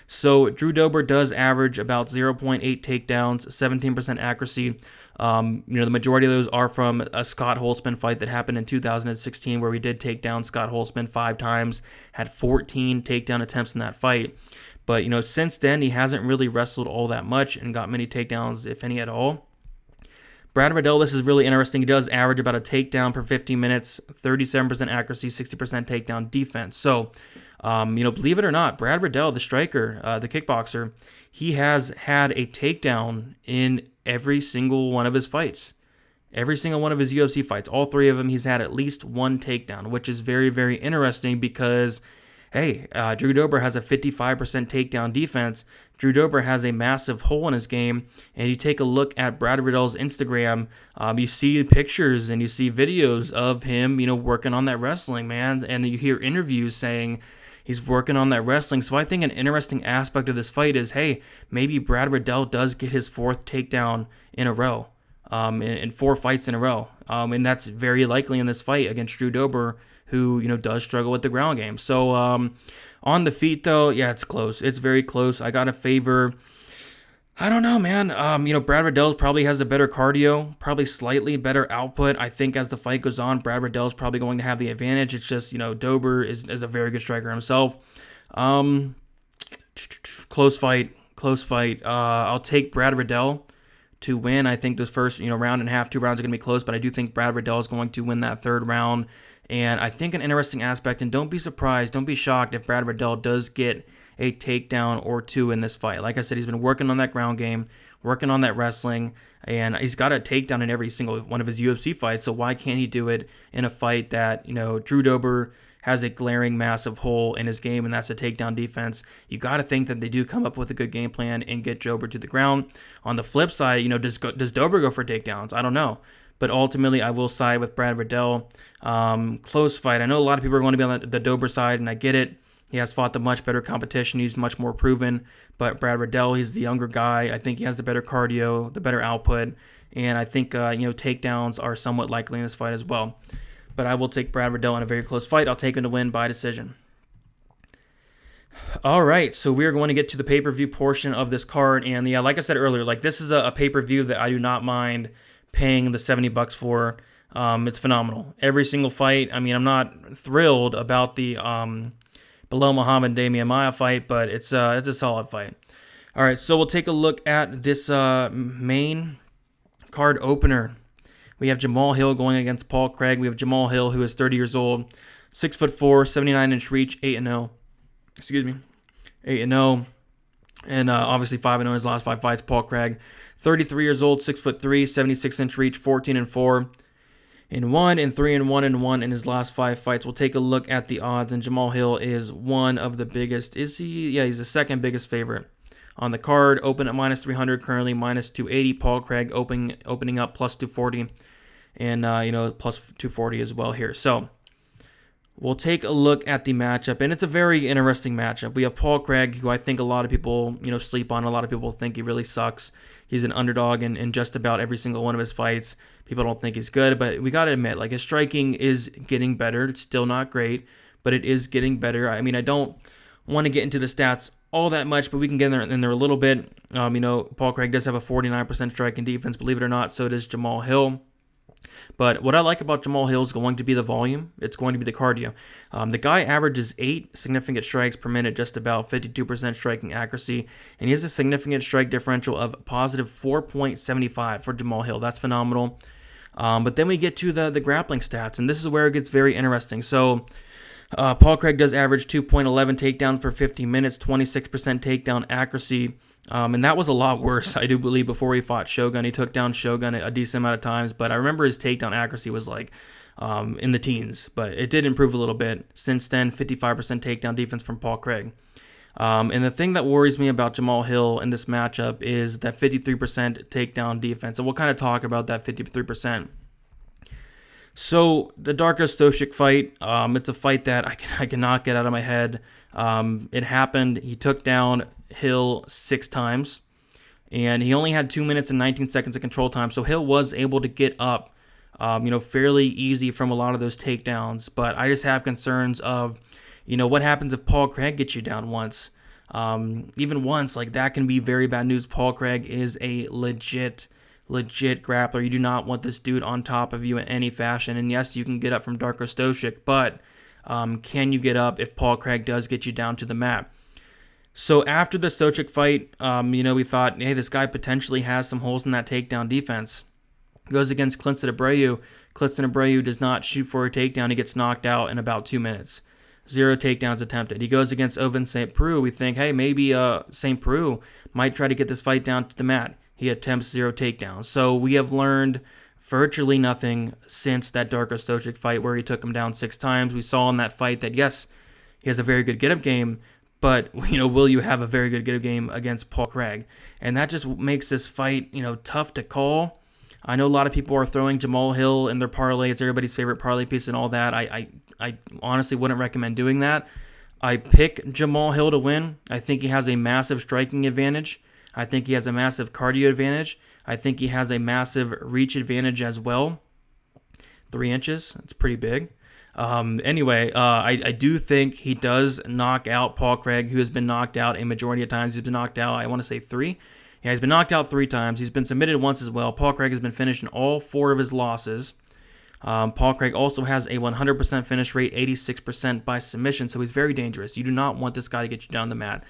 So Drew Dober does average about 0.8 takedowns, 17% accuracy. The majority of those are from a Scott Holtzman fight that happened in 2016 where we did take down Scott Holtzman 5 times, had 14 takedown attempts in that fight. But, since then, he hasn't really wrestled all that much and got many takedowns, if any at all. Brad Riddell, this is really interesting. He does average about a takedown per 15 minutes, 37% accuracy, 60% takedown defense. So, believe it or not, Brad Riddell, the striker, the kickboxer, he has had a takedown in every single one of his fights. Every single one of his UFC fights, all 3 of them, he's had at least one takedown, which is very, very interesting because, hey, Drew Dober has a 55% takedown defense. Drew Dober has a massive hole in his game, and you take a look at Brad Riddell's Instagram, you see pictures and you see videos of him, working on that wrestling, man, and you hear interviews saying he's working on that wrestling. So I think an interesting aspect of this fight is, hey, maybe Brad Riddell does get his 4th takedown in a row, in 4 fights in a row, and that's very likely in this fight against Drew Dober, who, does struggle with the ground game. So, on the feet, though, yeah, it's close. It's very close. I got to favor, I don't know, man. Brad Riddell probably has a better cardio, probably slightly better output. I think as the fight goes on, Brad Riddell is probably going to have the advantage. It's just, Dober is a very good striker himself. Close fight. I'll take Brad Riddell to win. I think this first, round and a half, 2 rounds are going to be close, but I do think Brad Riddell is going to win that 3rd round. And I think an interesting aspect, and don't be surprised, don't be shocked if Brad Riddell does get a takedown or 2 in this fight. Like I said, he's been working on that ground game, working on that wrestling, and he's got a takedown in every single one of his UFC fights, so why can't he do it in a fight that, Drew Dober has a glaring massive hole in his game, and that's the takedown defense. You got to think that they do come up with a good game plan and get Dober to the ground. On the flip side, does Dober go for takedowns? I don't know. But ultimately, I will side with Brad Riddell. Close fight. I know a lot of people are going to be on the Dober side, and I get it. He has fought the much better competition. He's much more proven. But Brad Riddell, he's the younger guy. I think he has the better cardio, the better output. And I think, takedowns are somewhat likely in this fight as well. But I will take Brad Riddell in a very close fight. I'll take him to win by decision. All right, so we're going to get to the pay-per-view portion of this card. And yeah, like I said earlier, this is a pay-per-view that I do not mind paying the $70 for. It's phenomenal. Every single fight. I mean, I'm not thrilled about the Belal Muhammad Damien Maia fight, but it's a solid fight. All right, so we'll take a look at this main card opener. We have Jamal Hill going against Paul Craig. We have Jamal Hill, who is 30 years old, 6'4", 79-inch reach, 8-0. Excuse me, 8-0, and obviously 5-0 in his last 5 fights. Paul Craig, 33 years old, 6'3", 76-inch reach, 14-4, in 1 and 3-1 in his last 5 fights. We'll take a look at the odds, and Jamal Hill is one of the biggest. Is he? Yeah, he's the second biggest favorite on the card. Open at -300, currently -280. Paul Craig opening up +240, and +240 as well here. So we'll take a look at the matchup, and it's a very interesting matchup. We have Paul Craig, who I think a lot of people, sleep on. A lot of people think he really sucks. He's an underdog in just about every single one of his fights. People don't think he's good, but we got to admit, his striking is getting better. It's still not great, but it is getting better. I mean, I don't want to get into the stats all that much, but we can get in there a little bit. Paul Craig does have a 49% striking defense, believe it or not. So does Jamal Hill. But what I like about Jamal Hill is going to be the volume. It's going to be the cardio. The guy averages 8 significant strikes per minute, just about 52% striking accuracy, and he has a significant strike differential of positive 4.75 for Jamal Hill. That's phenomenal. But then we get to the grappling stats, and this is where it gets very interesting. So Paul Craig does average 2.11 takedowns per 15 minutes, 26% takedown accuracy. And that was a lot worse, I do believe, before he fought Shogun. He took down Shogun a decent amount of times, but I remember his takedown accuracy was in the teens, but it did improve a little bit. Since then, 55% takedown defense from Paul Craig. And the thing that worries me about Jamal Hill in this matchup is that 53% takedown defense. And we'll kind of talk about that 53%. So the Darko Stosic fight, it's a fight that I cannot get out of my head. It happened. He took down Hill 6 times, and he only had 2 minutes and 19 seconds of control time. So Hill was able to get up, fairly easy from a lot of those takedowns. But I just have concerns of, what happens if Paul Craig gets you down once, even once. That can be very bad news. Paul Craig is a legit grappler. You do not want this dude on top of you in any fashion. And yes, you can get up from Darko Stosic, but can you get up if Paul Craig does get you down to the mat? So after the Stochik fight, we thought, hey, this guy potentially has some holes in that takedown defense. Goes against Clinston Abreu. Clinston Abreu does not shoot for a takedown. He gets knocked out in about 2 minutes. 0 takedowns attempted. He goes against Ovince St. Preux. We think, hey, maybe St. Preux might try to get this fight down to the mat. He attempts 0 takedowns. So we have learned virtually nothing since that Darko Stochik fight where he took him down 6 times. We saw in that fight that, yes, he has a very good get-up game, but, will you have a very good get-up game against Paul Craig? And that just makes this fight, tough to call. I know a lot of people are throwing Jamal Hill in their parlay. It's everybody's favorite parlay piece and all that. I honestly wouldn't recommend doing that. I pick Jamal Hill to win. I think he has a massive striking advantage. I think he has a massive cardio advantage. I think he has a massive reach advantage as well. 3 inches, that's pretty big. I do think he does knock out Paul Craig, who has been knocked out a majority of times. He's been knocked out, I want to say 3. Yeah, he's been knocked out 3 times. He's been submitted once as well. Paul Craig has been finished in all 4 of his losses. Paul Craig also has a 100% finish rate, 86% by submission, so he's very dangerous. You do not want this guy to get you down the mat.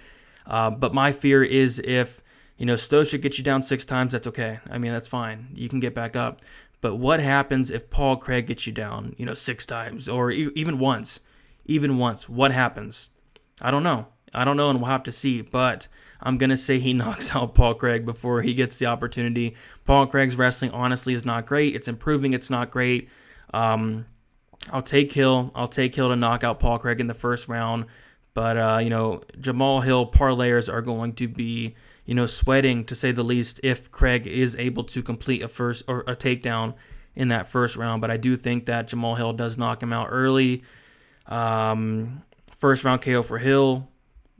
But my fear is if, Stochik gets you down 6 times, that's okay. I mean, that's fine. You can get back up. But what happens if Paul Craig gets you down, 6 times or even once? Even once, what happens? I don't know, and we'll have to see. But I'm going to say he knocks out Paul Craig before he gets the opportunity. Paul Craig's wrestling, honestly, is not great. It's improving. It's not great. I'll take Hill. I'll take Hill to knock out Paul Craig in the first round. But, Jamal Hill parlayers are going to be, sweating, to say the least, if Craig is able to complete a first or a takedown in that first round. But I do think that Jamal Hill does knock him out early. First round KO for Hill.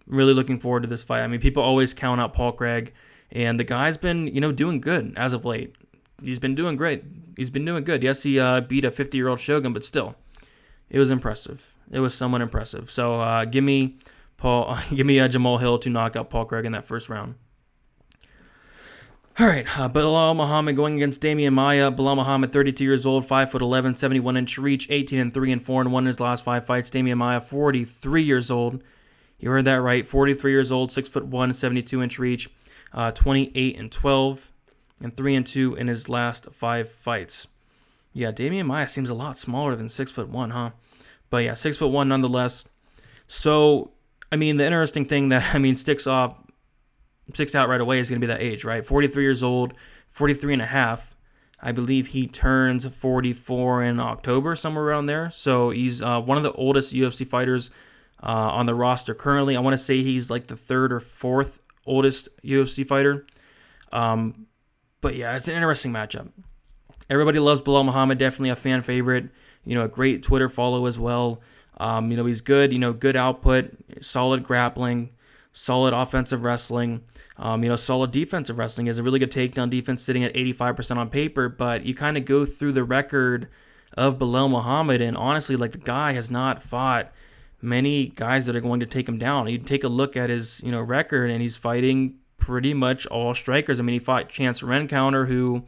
Really looking forward to this fight. I mean, people always count out Paul Craig, and the guy's been, doing good as of late. He's been doing great. He's been doing good. Yes, he beat a 50-year-old Shogun, but still, it was impressive. It was somewhat impressive. So give me Jamal Hill to knock out Paul Craig in that first round. All right, Belal Muhammad going against Damien Maia. Belal Muhammad, 32 years old, 5'11", 71-inch reach, 18-3 and 4-1 in his last 5 fights. Damien Maia, 43 years old. You heard that right. 43 years old, 6'1", 72-inch reach, 28-12 and 3-2 in his last 5 fights. Yeah, Damien Maia seems a lot smaller than 6'1", huh? But yeah, 6'1" nonetheless. So, I mean, the interesting thing that sticks out right away is going to be that age, right? 43 years old, 43 and a half. I believe he turns 44 in October, somewhere around there. So he's one of the oldest UFC fighters on the roster currently. I want to say he's like the 3rd or 4th oldest UFC fighter. But yeah, it's an interesting matchup. Everybody loves Belal Muhammad, definitely a fan favorite. A great Twitter follow as well. He's good, good output, solid grappling, solid offensive wrestling, solid defensive wrestling. He has a really good takedown defense sitting at 85% on paper, but you kind of go through the record of Belal Muhammad, and honestly, the guy has not fought many guys that are going to take him down. You take a look at his, record, and he's fighting pretty much all strikers. I mean, he fought Chance Rencounter, who,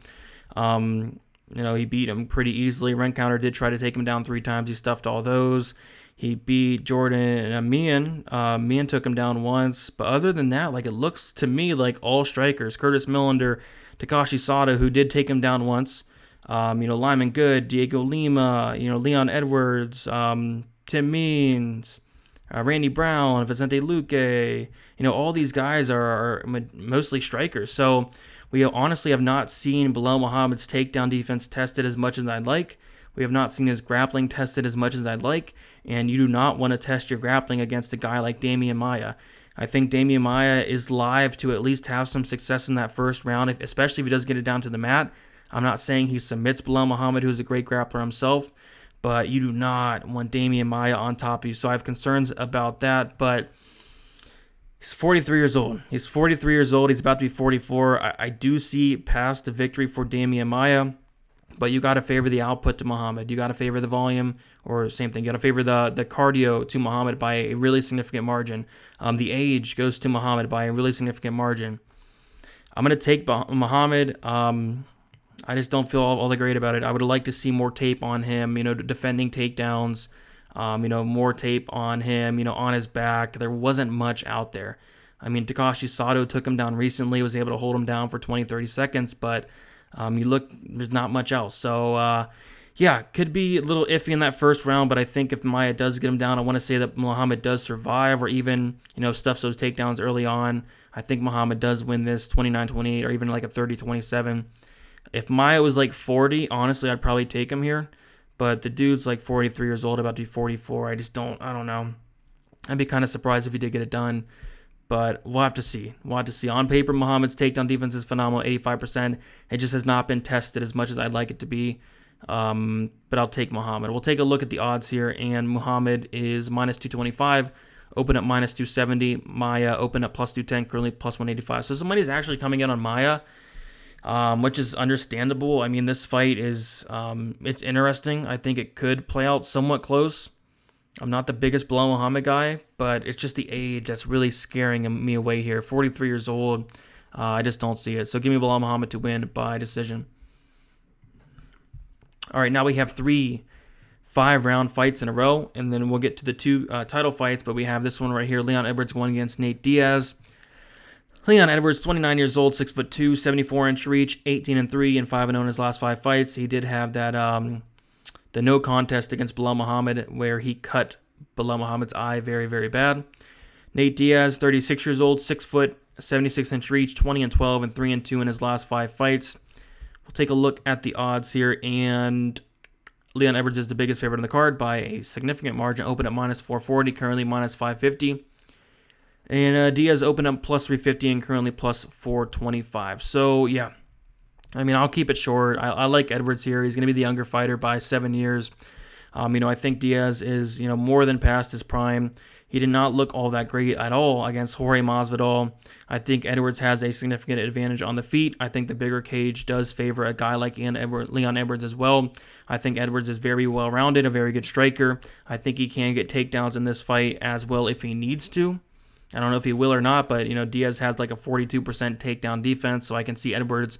he beat him pretty easily. Rencounter did try to take him down 3 times. He stuffed all those. He beat Jordan Meehan. Meehan took him down once. But other than that, it looks to me like all strikers. Curtis Millender, Takashi Sato, who did take him down once. Lyman Good, Diego Lima, Leon Edwards, Tim Means, Randy Brown, Vicente Luque. All these guys are mostly strikers. So we honestly have not seen Belal Muhammad's takedown defense tested as much as I'd like. We have not seen his grappling tested as much as I'd like, and you do not want to test your grappling against a guy like Damien Maia. I think Damien Maia is live to at least have some success in that first round, especially if he does get it down to the mat. I'm not saying he submits Belal Muhammad, who's a great grappler himself, but you do not want Damien Maia on top of you. So I have concerns about that, but he's 43 years old. He's 43 years old. He's about to be 44. I do see past the victory for Damien Maia. But you got to favor the output to Muhammad. You got to favor the volume, or same thing. You got to favor the cardio to Muhammad by a really significant margin. The age goes to Muhammad by a really significant margin. I'm going to take Muhammad. I just don't feel all that great about it. I would like to see more tape on him, defending takedowns, more tape on him, on his back. There wasn't much out there. I mean, Takashi Sato took him down recently, was able to hold him down for 20, 30 seconds, but you look, there's not much else. So, yeah, could be a little iffy in that first round, but I think if Maia does get him down, I want to say that Muhammad does survive, or even, stuffs those takedowns early on. I think Muhammad does win this 29-28, or even like a 30-27. If Maia was like 40, honestly, I'd probably take him here. But the dude's like 43 years old, about to be 44. I don't know. I'd be kind of surprised if he did get it done. But we'll have to see. On paper, Muhammad's takedown defense is phenomenal, 85%. It just has not been tested as much as I'd like it to be. But I'll take Muhammad. We'll take a look at the odds here, and Muhammad is minus 225, open up minus 270. Maia open up plus 210, currently plus 185. So some money's actually coming in on Maia, which is understandable. I mean, this fight is it's interesting. I think it could play out somewhat close. I'm not the biggest Belal Muhammad guy, but it's just the age that's really scaring me away here. 43 years old. I just don't see it. So give me Belal Muhammad to win by decision. All right, now we have 3 5-round fights in a row, and then we'll get to the 2 title fights, but we have this one right here, Leon Edwards going against Nate Diaz. Leon Edwards, 29 years old, 6'2", 74-inch reach, 18-3, and 5-0 in his last 5 fights. He did have that the no contest against Belal Muhammad, where he cut Belal Muhammad's eye very, very bad. Nate Diaz, 36 years old, 6 foot, 76-inch reach, 20-12, and 3-2 in his last 5 fights. We'll take a look at the odds here, and Leon Edwards is the biggest favorite on the card by a significant margin. Open at minus 440, currently minus 550. And Diaz opened up plus 350 and currently plus 425. So, yeah. I mean, I'll keep it short. I like Edwards here. He's going to be the younger fighter by 7 years. I think Diaz is, more than past his prime. He did not look all that great at all against Jorge Masvidal. I think Edwards has a significant advantage on the feet. I think the bigger cage does favor a guy like Leon Edwards as well. I think Edwards is very well-rounded, a very good striker. I think he can get takedowns in this fight as well if he needs to. I don't know if he will or not, but, Diaz has like a 42% takedown defense, so I can see Edwards,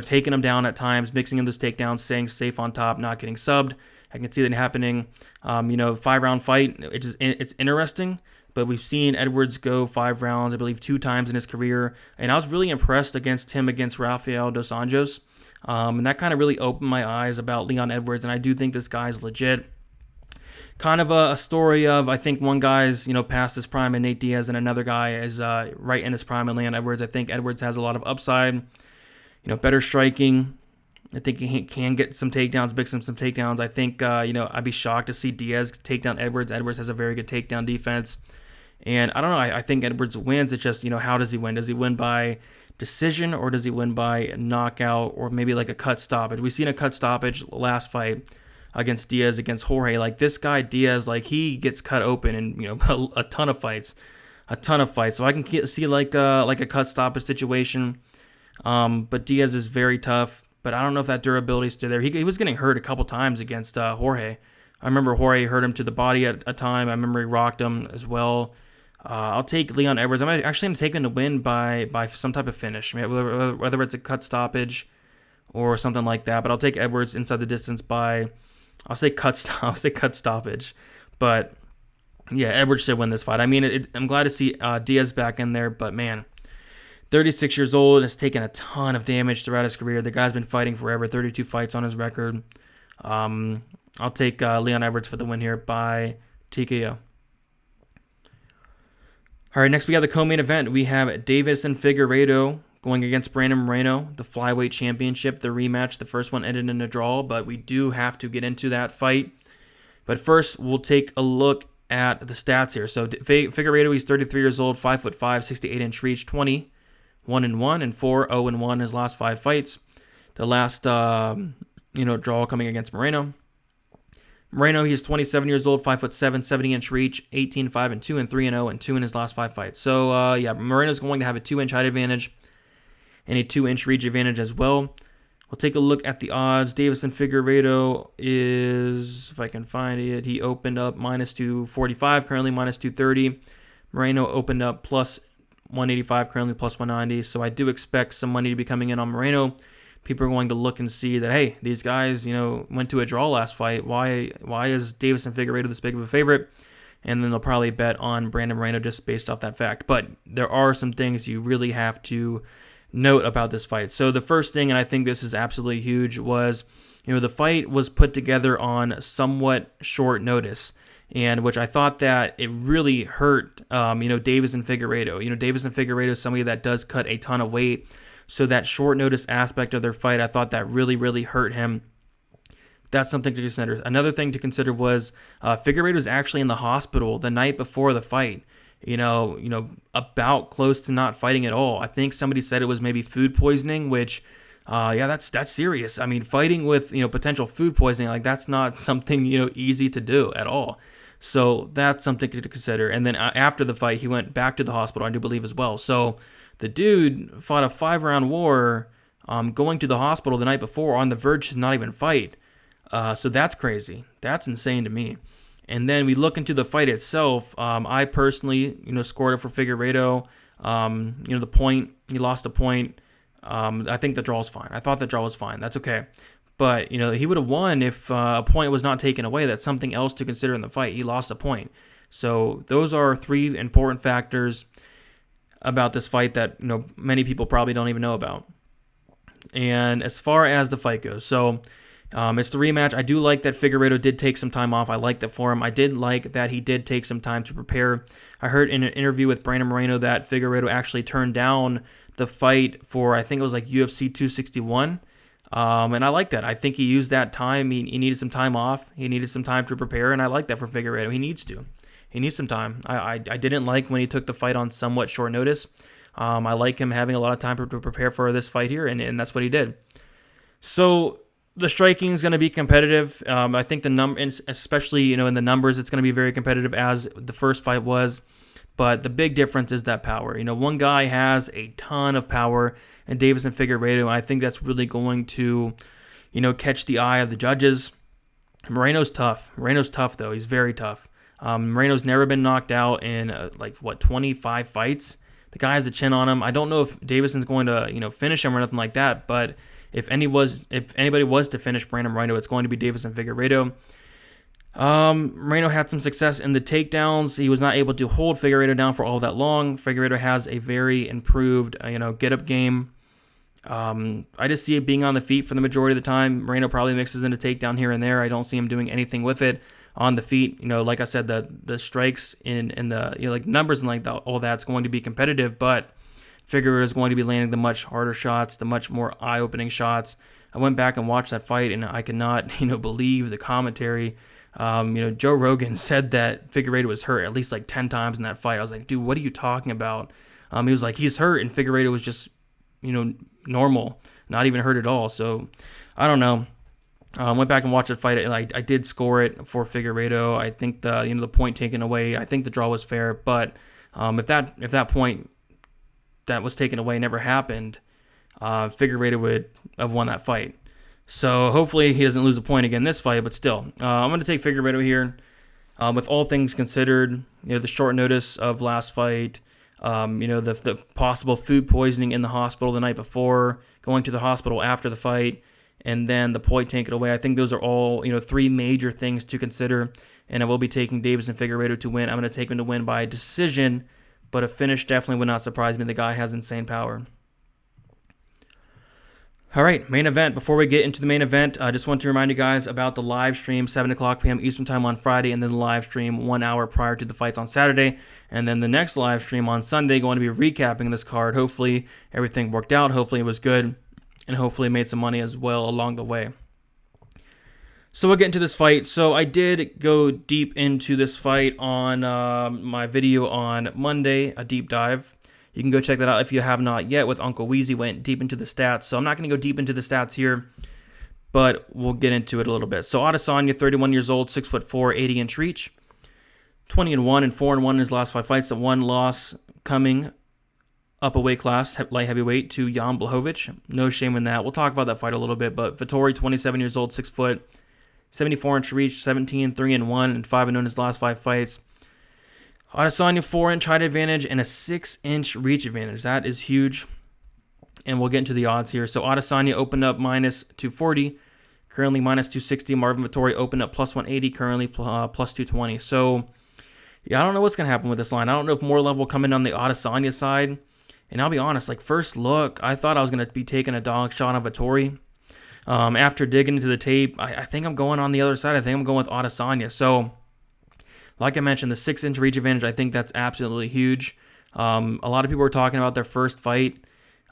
taking him down at times, mixing in those takedowns, staying safe on top, not getting subbed. I can see that happening. 5-round fight, it's interesting, but we've seen Edwards go 5 rounds, I believe, 2 times in his career, and I was really impressed against Rafael Dos Anjos, and that kind of really opened my eyes about Leon Edwards, and I do think this guy's legit. Kind of a story of, I think one guy's, past his prime in Nate Diaz, and another guy is right in his prime in Leon Edwards. I think Edwards has a lot of upside, better striking. I think he can get some takedowns, mix him some takedowns. I think, I'd be shocked to see Diaz take down Edwards. Edwards has a very good takedown defense. And I don't know, I think Edwards wins. It's just, how does he win? Does he win by decision, or does he win by knockout, or maybe like a cut stoppage? We've seen a cut stoppage last fight against Diaz, against Jorge. Like, this guy, Diaz, like, he gets cut open in, a ton of fights. So I can see like a cut stoppage situation. But Diaz is very tough. But I don't know if that durability is still there. He was getting hurt a couple times against Jorge. I remember Jorge hurt him to the body at a time. I remember he rocked him as well. I'll take Leon Edwards. I'm actually going to take him to win by some type of finish, whether it's a cut stoppage or something like that. But I'll take Edwards inside the distance by, I'll say cut stoppage. But yeah, Edwards should win this fight. I mean, I'm glad to see Diaz back in there, but man, 36 years old, has taken a ton of damage throughout his career. The guy's been fighting forever, 32 fights on his record. I'll take Leon Edwards for the win here by TKO. All right, next we have the co-main event. We have Davis and Figueiredo going against Brandon Moreno, the flyweight championship, the rematch. The first one ended in a draw, but we do have to get into that fight. But first, we'll take a look at the stats here. So Figueiredo, he's 33 years old, 5'5", 68-inch reach, 20-1-1 and 4-0-1 in his last 5 fights. The last draw coming against Moreno. Moreno, he's 27 years old, 5'7", 70-inch reach, 18-5-2 and 3-0 and 2 in his last 5 fights. So Moreno's going to have a 2-inch height advantage and a 2-inch reach advantage as well. We'll take a look at the odds. Davis and Figueiredo is, if I can find it, he opened up minus 245, currently minus 230. Moreno opened up plus 185, currently plus 190. So I do expect some money to be coming in on Moreno. People are going to look and see that, hey, these guys, went to a draw last fight. Why is Davis and Figueiredo this big of a favorite? and then they'll probably bet on Brandon Moreno just based off that fact. But there are some things you really have to note about this fight. So the first thing, and I think this is absolutely huge, was, the fight was put together on somewhat short notice, and which I thought that it really hurt, Davis and Figueiredo. Davis and Figueiredo is somebody that does cut a ton of weight, so that short notice aspect of their fight, I thought that really, really hurt him. That's something to consider. Another thing to consider was Figueiredo was actually in the hospital the night before the fight. About close to not fighting at all. I think somebody said it was maybe food poisoning, which, that's serious. I mean, fighting with, potential food poisoning, like that's not something, easy to do at all. So that's something to consider. And then after the fight, he went back to the hospital, I do believe, as well. So the dude fought a 5-round war, going to the hospital the night before on the verge to not even fight. So that's crazy. That's insane to me. And then we look into the fight itself. I personally, scored it for Figueiredo. The point, he lost a point. I think the draw was fine. I thought the draw was fine. That's okay. But, he would have won if a point was not taken away. That's something else to consider in the fight. He lost a point. So those are 3 important factors about this fight that, many people probably don't even know about. And as far as the fight goes, so it's the rematch. I do like that Figueiredo did take some time off. I like that for him. I did like that he did take some time to prepare. I heard in an interview with Brandon Moreno that Figueiredo actually turned down the fight for, I think it was like UFC 261. And I like that. I think he used that time. He needed some time off. He needed some time to prepare, and I like that for Figueiredo. He needs to. He needs some time. I didn't like when he took the fight on somewhat short notice. I like him having a lot of time to prepare for this fight here, and that's what he did. So the striking is going to be competitive. I think the numbers, especially in the numbers, it's going to be very competitive as the first fight was. But the big difference is that power. One guy has a ton of power, and Davis and Figueiredo. I think that's really going to, catch the eye of the judges. Moreno's tough. Moreno's tough though. He's very tough. Moreno's never been knocked out in 25 fights. The guy has a chin on him. I don't know if Davison's going to finish him or nothing like that, but if anybody was to finish Brandon Moreno, it's going to be Davis and Figueiredo. Moreno had some success in the takedowns. He was not able to hold Figueiredo down for all that long. Figueiredo has a very improved, get-up game. I just see it being on the feet for the majority of the time. Moreno probably mixes in a takedown here and there. I don't see him doing anything with it on the feet. Like I said, the strikes in the numbers and all that's going to be competitive, but Figueiredo is going to be landing the much harder shots, the much more eye-opening shots. I went back and watched that fight, and I could not, believe the commentary. Joe Rogan said that Figueiredo was hurt at least 10 times in that fight. I was like, dude, what are you talking about? He was like, he's hurt, and Figueiredo was just, normal, not even hurt at all. So I don't know. Went back and watched that fight. I did score it for Figueiredo. I think the point taken away, I think the draw was fair. But if that point that was taken away never happened, Figueiredo would have won that fight. So hopefully he doesn't lose a point again this fight, but still, I'm going to take Figueiredo here. With all things considered, the short notice of last fight, the possible food poisoning in the hospital the night before, going to the hospital after the fight, and then the point taken away. I think those are all, 3 major things to consider, and I will be taking Davis and Figueiredo to win. I'm going to take him to win by decision, but a finish definitely would not surprise me. The guy has insane power. All right, main event. Before we get into the main event, I just want to remind you guys about the live stream, 7 o'clock p.m. Eastern Time on Friday, and then the live stream 1 hour prior to the fights on Saturday. And then the next live stream on Sunday, going to be recapping this card. Hopefully everything worked out. Hopefully it was good, and hopefully made some money as well along the way. So we'll get into this fight. So I did go deep into this fight on my video on Monday, a deep dive. You can go check that out if you have not yet. With Uncle Weezy, went deep into the stats. So I'm not going to go deep into the stats here, but we'll get into it a little bit. So Adesanya, 31 years old, 6'4", 80-inch reach, 20-1 and 4-1 in his last 5 fights. The one loss coming up a weight class, light heavyweight, to Jan Blachowicz. No shame in that. We'll talk about that fight a little bit. But Vettori, 27 years old, 6 foot, 74-inch reach, 17-3-1 and 5-0 in his last 5 fights. Adesanya, 4-inch height advantage and a 6-inch reach advantage. That is huge. And we'll get into the odds here. So Adesanya opened up minus 240, currently minus 260. Marvin Vettori opened up plus 180, currently plus 220. So Yeah, I don't know what's going to happen with this line. I don't know if more love will come in on the Adesanya side. And I'll be honest, like first look, I thought I was going to be taking a dog shot on Vettori. After digging into the tape, I think I'm going on the other side. I think I'm going with Adesanya. So, like I mentioned, the 6-inch reach advantage, I think that's absolutely huge. A lot of people are talking about their first fight.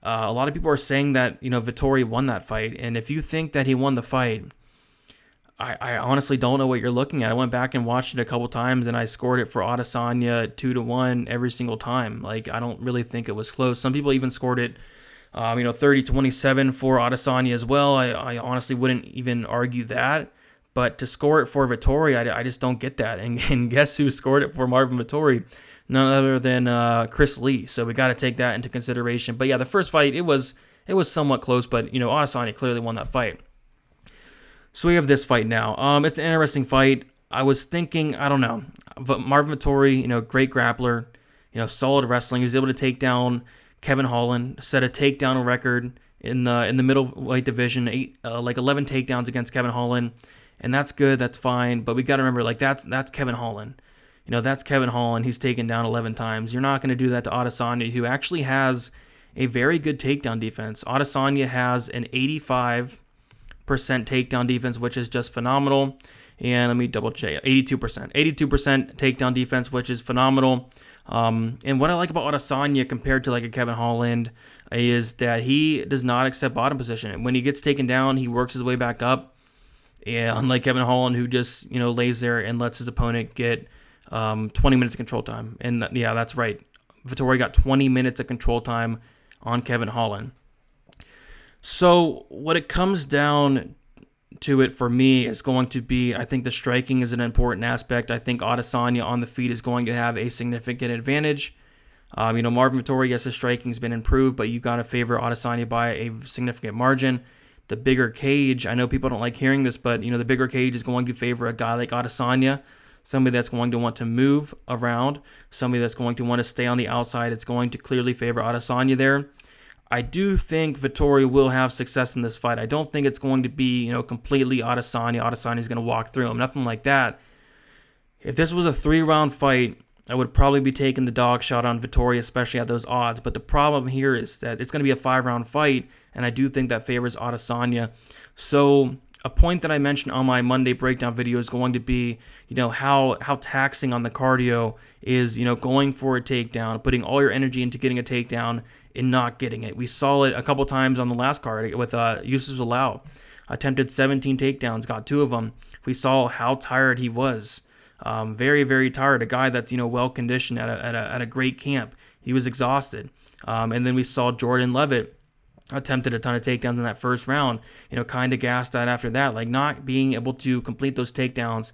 A lot of people are saying that, Vettori won that fight. And if you think that he won the fight, I honestly don't know what you're looking at. I went back and watched it a couple times, and I scored it for Adesanya 2-1 every single time. Like, I don't really think it was close. Some people even scored it, 30-27 for Adesanya as well. I honestly wouldn't even argue that. But to score it for Vettori, I just don't get that. And guess who scored it for Marvin Vettori? None other than Chris Lee. So we got to take that into consideration. But yeah, the first fight, it was somewhat close, but Adesanya clearly won that fight. So we have this fight now. It's an interesting fight. I was thinking, I don't know, but Marvin Vettori, great grappler, solid wrestling. He was able to take down Kevin Holland, set a takedown record in the middleweight division, 11 takedowns against Kevin Holland, and that's good, that's fine. But we got to remember, like that's Kevin Holland. That's Kevin Holland. He's taken down 11 times. You're not going to do that to Adesanya, who actually has a very good takedown defense. Adesanya has an 85% takedown defense, which is just phenomenal. And let me double check. 82% takedown defense, which is phenomenal. And what I like about Adesanya compared to like a Kevin Holland is that he does not accept bottom position. And when he gets taken down, he works his way back up. And unlike Kevin Holland, who just lays there and lets his opponent get 20 minutes of control time. And yeah, that's right. Vettori got 20 minutes of control time on Kevin Holland. So what it comes down to it for me is going to be, I think the striking is an important aspect. I think Adesanya on the feet is going to have a significant advantage. Marvin Vettori, yes, his striking has been improved, but you got to favor Adesanya by a significant margin. The bigger cage, I know people don't like hearing this, but the bigger cage is going to favor a guy like Adesanya, somebody that's going to want to move around, somebody that's going to want to stay on the outside. It's going to clearly favor Adesanya there. I do think Vettori will have success in this fight. I don't think it's going to be, completely Adesanya. Adesanya's going to walk through him. Nothing like that. If this was a 3-round fight, I would probably be taking the dog shot on Vettori, especially at those odds. But the problem here is that it's going to be a 5-round fight, and I do think that favors Adesanya. So a point that I mentioned on my Monday breakdown video is going to be, how taxing on the cardio is, going for a takedown, putting all your energy into getting a takedown and not getting it. We saw it a couple times on the last card with Yusuf Zalal. Attempted 17 takedowns, got 2 of them. We saw how tired he was. Very, very tired. A guy that's, well conditioned at a great camp. He was exhausted. And then we saw Jordan Levitt attempted a ton of takedowns in that first round, kind of gassed out after that. Like, not being able to complete those takedowns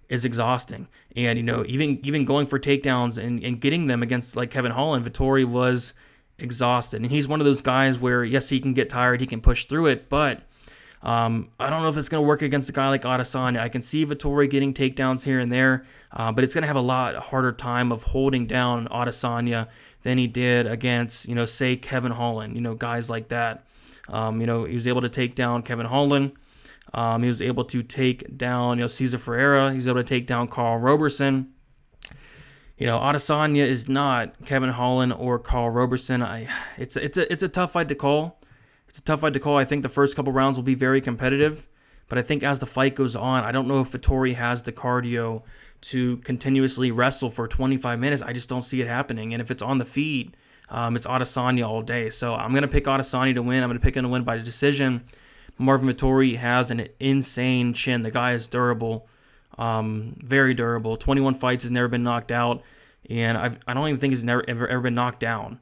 is exhausting. And, even going for takedowns and getting them against like Kevin Holland, Vettori was exhausted. And he's one of those guys where, yes, he can get tired, he can push through it, but I don't know if it's going to work against a guy like Adesanya. I can see Vettori getting takedowns here and there, but it's going to have a lot harder time of holding down Adesanya than he did against, say Kevin Holland, guys like that. He was able to take down Kevin Holland. He was able to take down, Cesar Ferreira. He was able to take down Carl Roberson. Adesanya is not Kevin Holland or Carl Roberson. It's a tough fight to call. It's a tough fight to call. I think the first couple rounds will be very competitive, but I think as the fight goes on, I don't know if Vettori has the cardio to continuously wrestle for 25 minutes. I just don't see it happening. And if it's on the feet, it's Adesanya all day. So I'm going to pick Adesanya to win. I'm going to pick him to win by decision. Marvin Vettori has an insane chin. The guy is durable, very durable. 21 fights, has never been knocked out, and I don't even think he's ever been knocked down.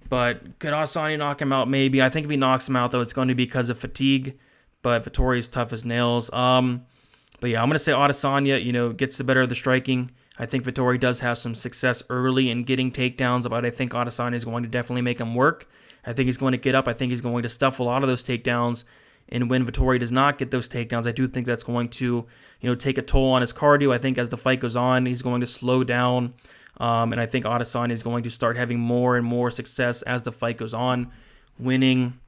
But could Adesanya knock him out? Maybe. I think if he knocks him out, though, it's going to be because of fatigue. But Vettori is tough as nails. But yeah, I'm going to say Adesanya, gets the better of the striking. I think Vettori does have some success early in getting takedowns, but I think Adesanya is going to definitely make him work. I think he's going to get up. I think he's going to stuff a lot of those takedowns. And when Vettori does not get those takedowns, I do think that's going to, take a toll on his cardio. I think as the fight goes on, he's going to slow down. And I think Adesanya is going to start having more and more success as the fight goes on, winning,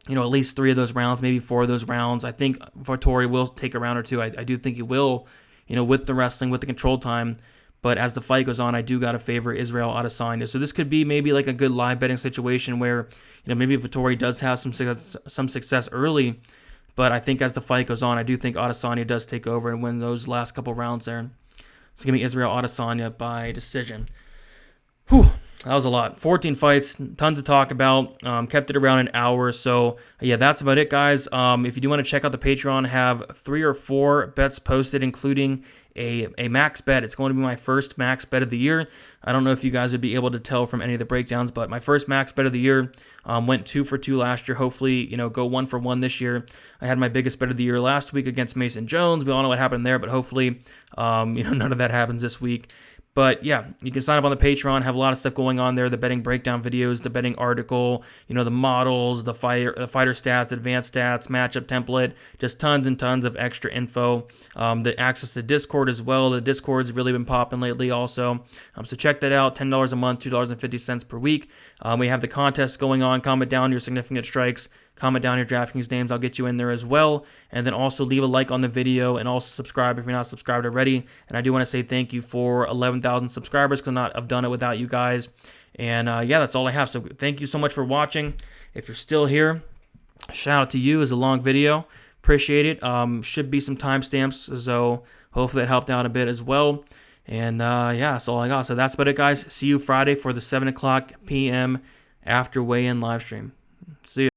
at least 3 of those rounds, maybe 4 of those rounds. I think Vettori will take a round or 2. I do think he will, with the wrestling, with the control time. But as the fight goes on, I do got to favor Israel Adesanya. So this could be maybe like a good live betting situation where, maybe Vettori does have some success early. But I think as the fight goes on, I do think Adesanya does take over and win those last couple rounds there. It's going to be Israel Adesanya by decision. Whew, that was a lot. 14 fights, tons to talk about. Kept it around an hour. So, yeah, that's about it, guys. If you do want to check out the Patreon, I have 3 or 4 bets posted, including a max bet. It's going to be my first max bet of the year. I don't know if you guys would be able to tell from any of the breakdowns, but my first max bet of the year went 2 for 2 last year. Hopefully, go 1 for 1 this year. I had my biggest bet of the year last week against Mason Jones. We all know what happened there, but hopefully, none of that happens this week. But yeah, you can sign up on the Patreon, have a lot of stuff going on there, the betting breakdown videos, the betting article, the models, the fighter stats, the advanced stats, matchup template, just tons and tons of extra info. The access to Discord as well. The Discord's really been popping lately also. So check that out, $10 a month, $2.50 per week. We have the contest going on. Comment down your significant strikes. Comment down your DraftKings names. I'll get you in there as well. And then also leave a like on the video and also subscribe if you're not subscribed already. And I do want to say thank you for 11,000 subscribers because I've done it without you guys. And yeah, that's all I have. So thank you so much for watching. If you're still here, shout out to you. It's a long video. Appreciate it. Should be some timestamps. So hopefully that helped out a bit as well. And yeah, that's all I got. So that's about it, guys. See you Friday for the 7 o'clock p.m. after weigh-in live stream. See you.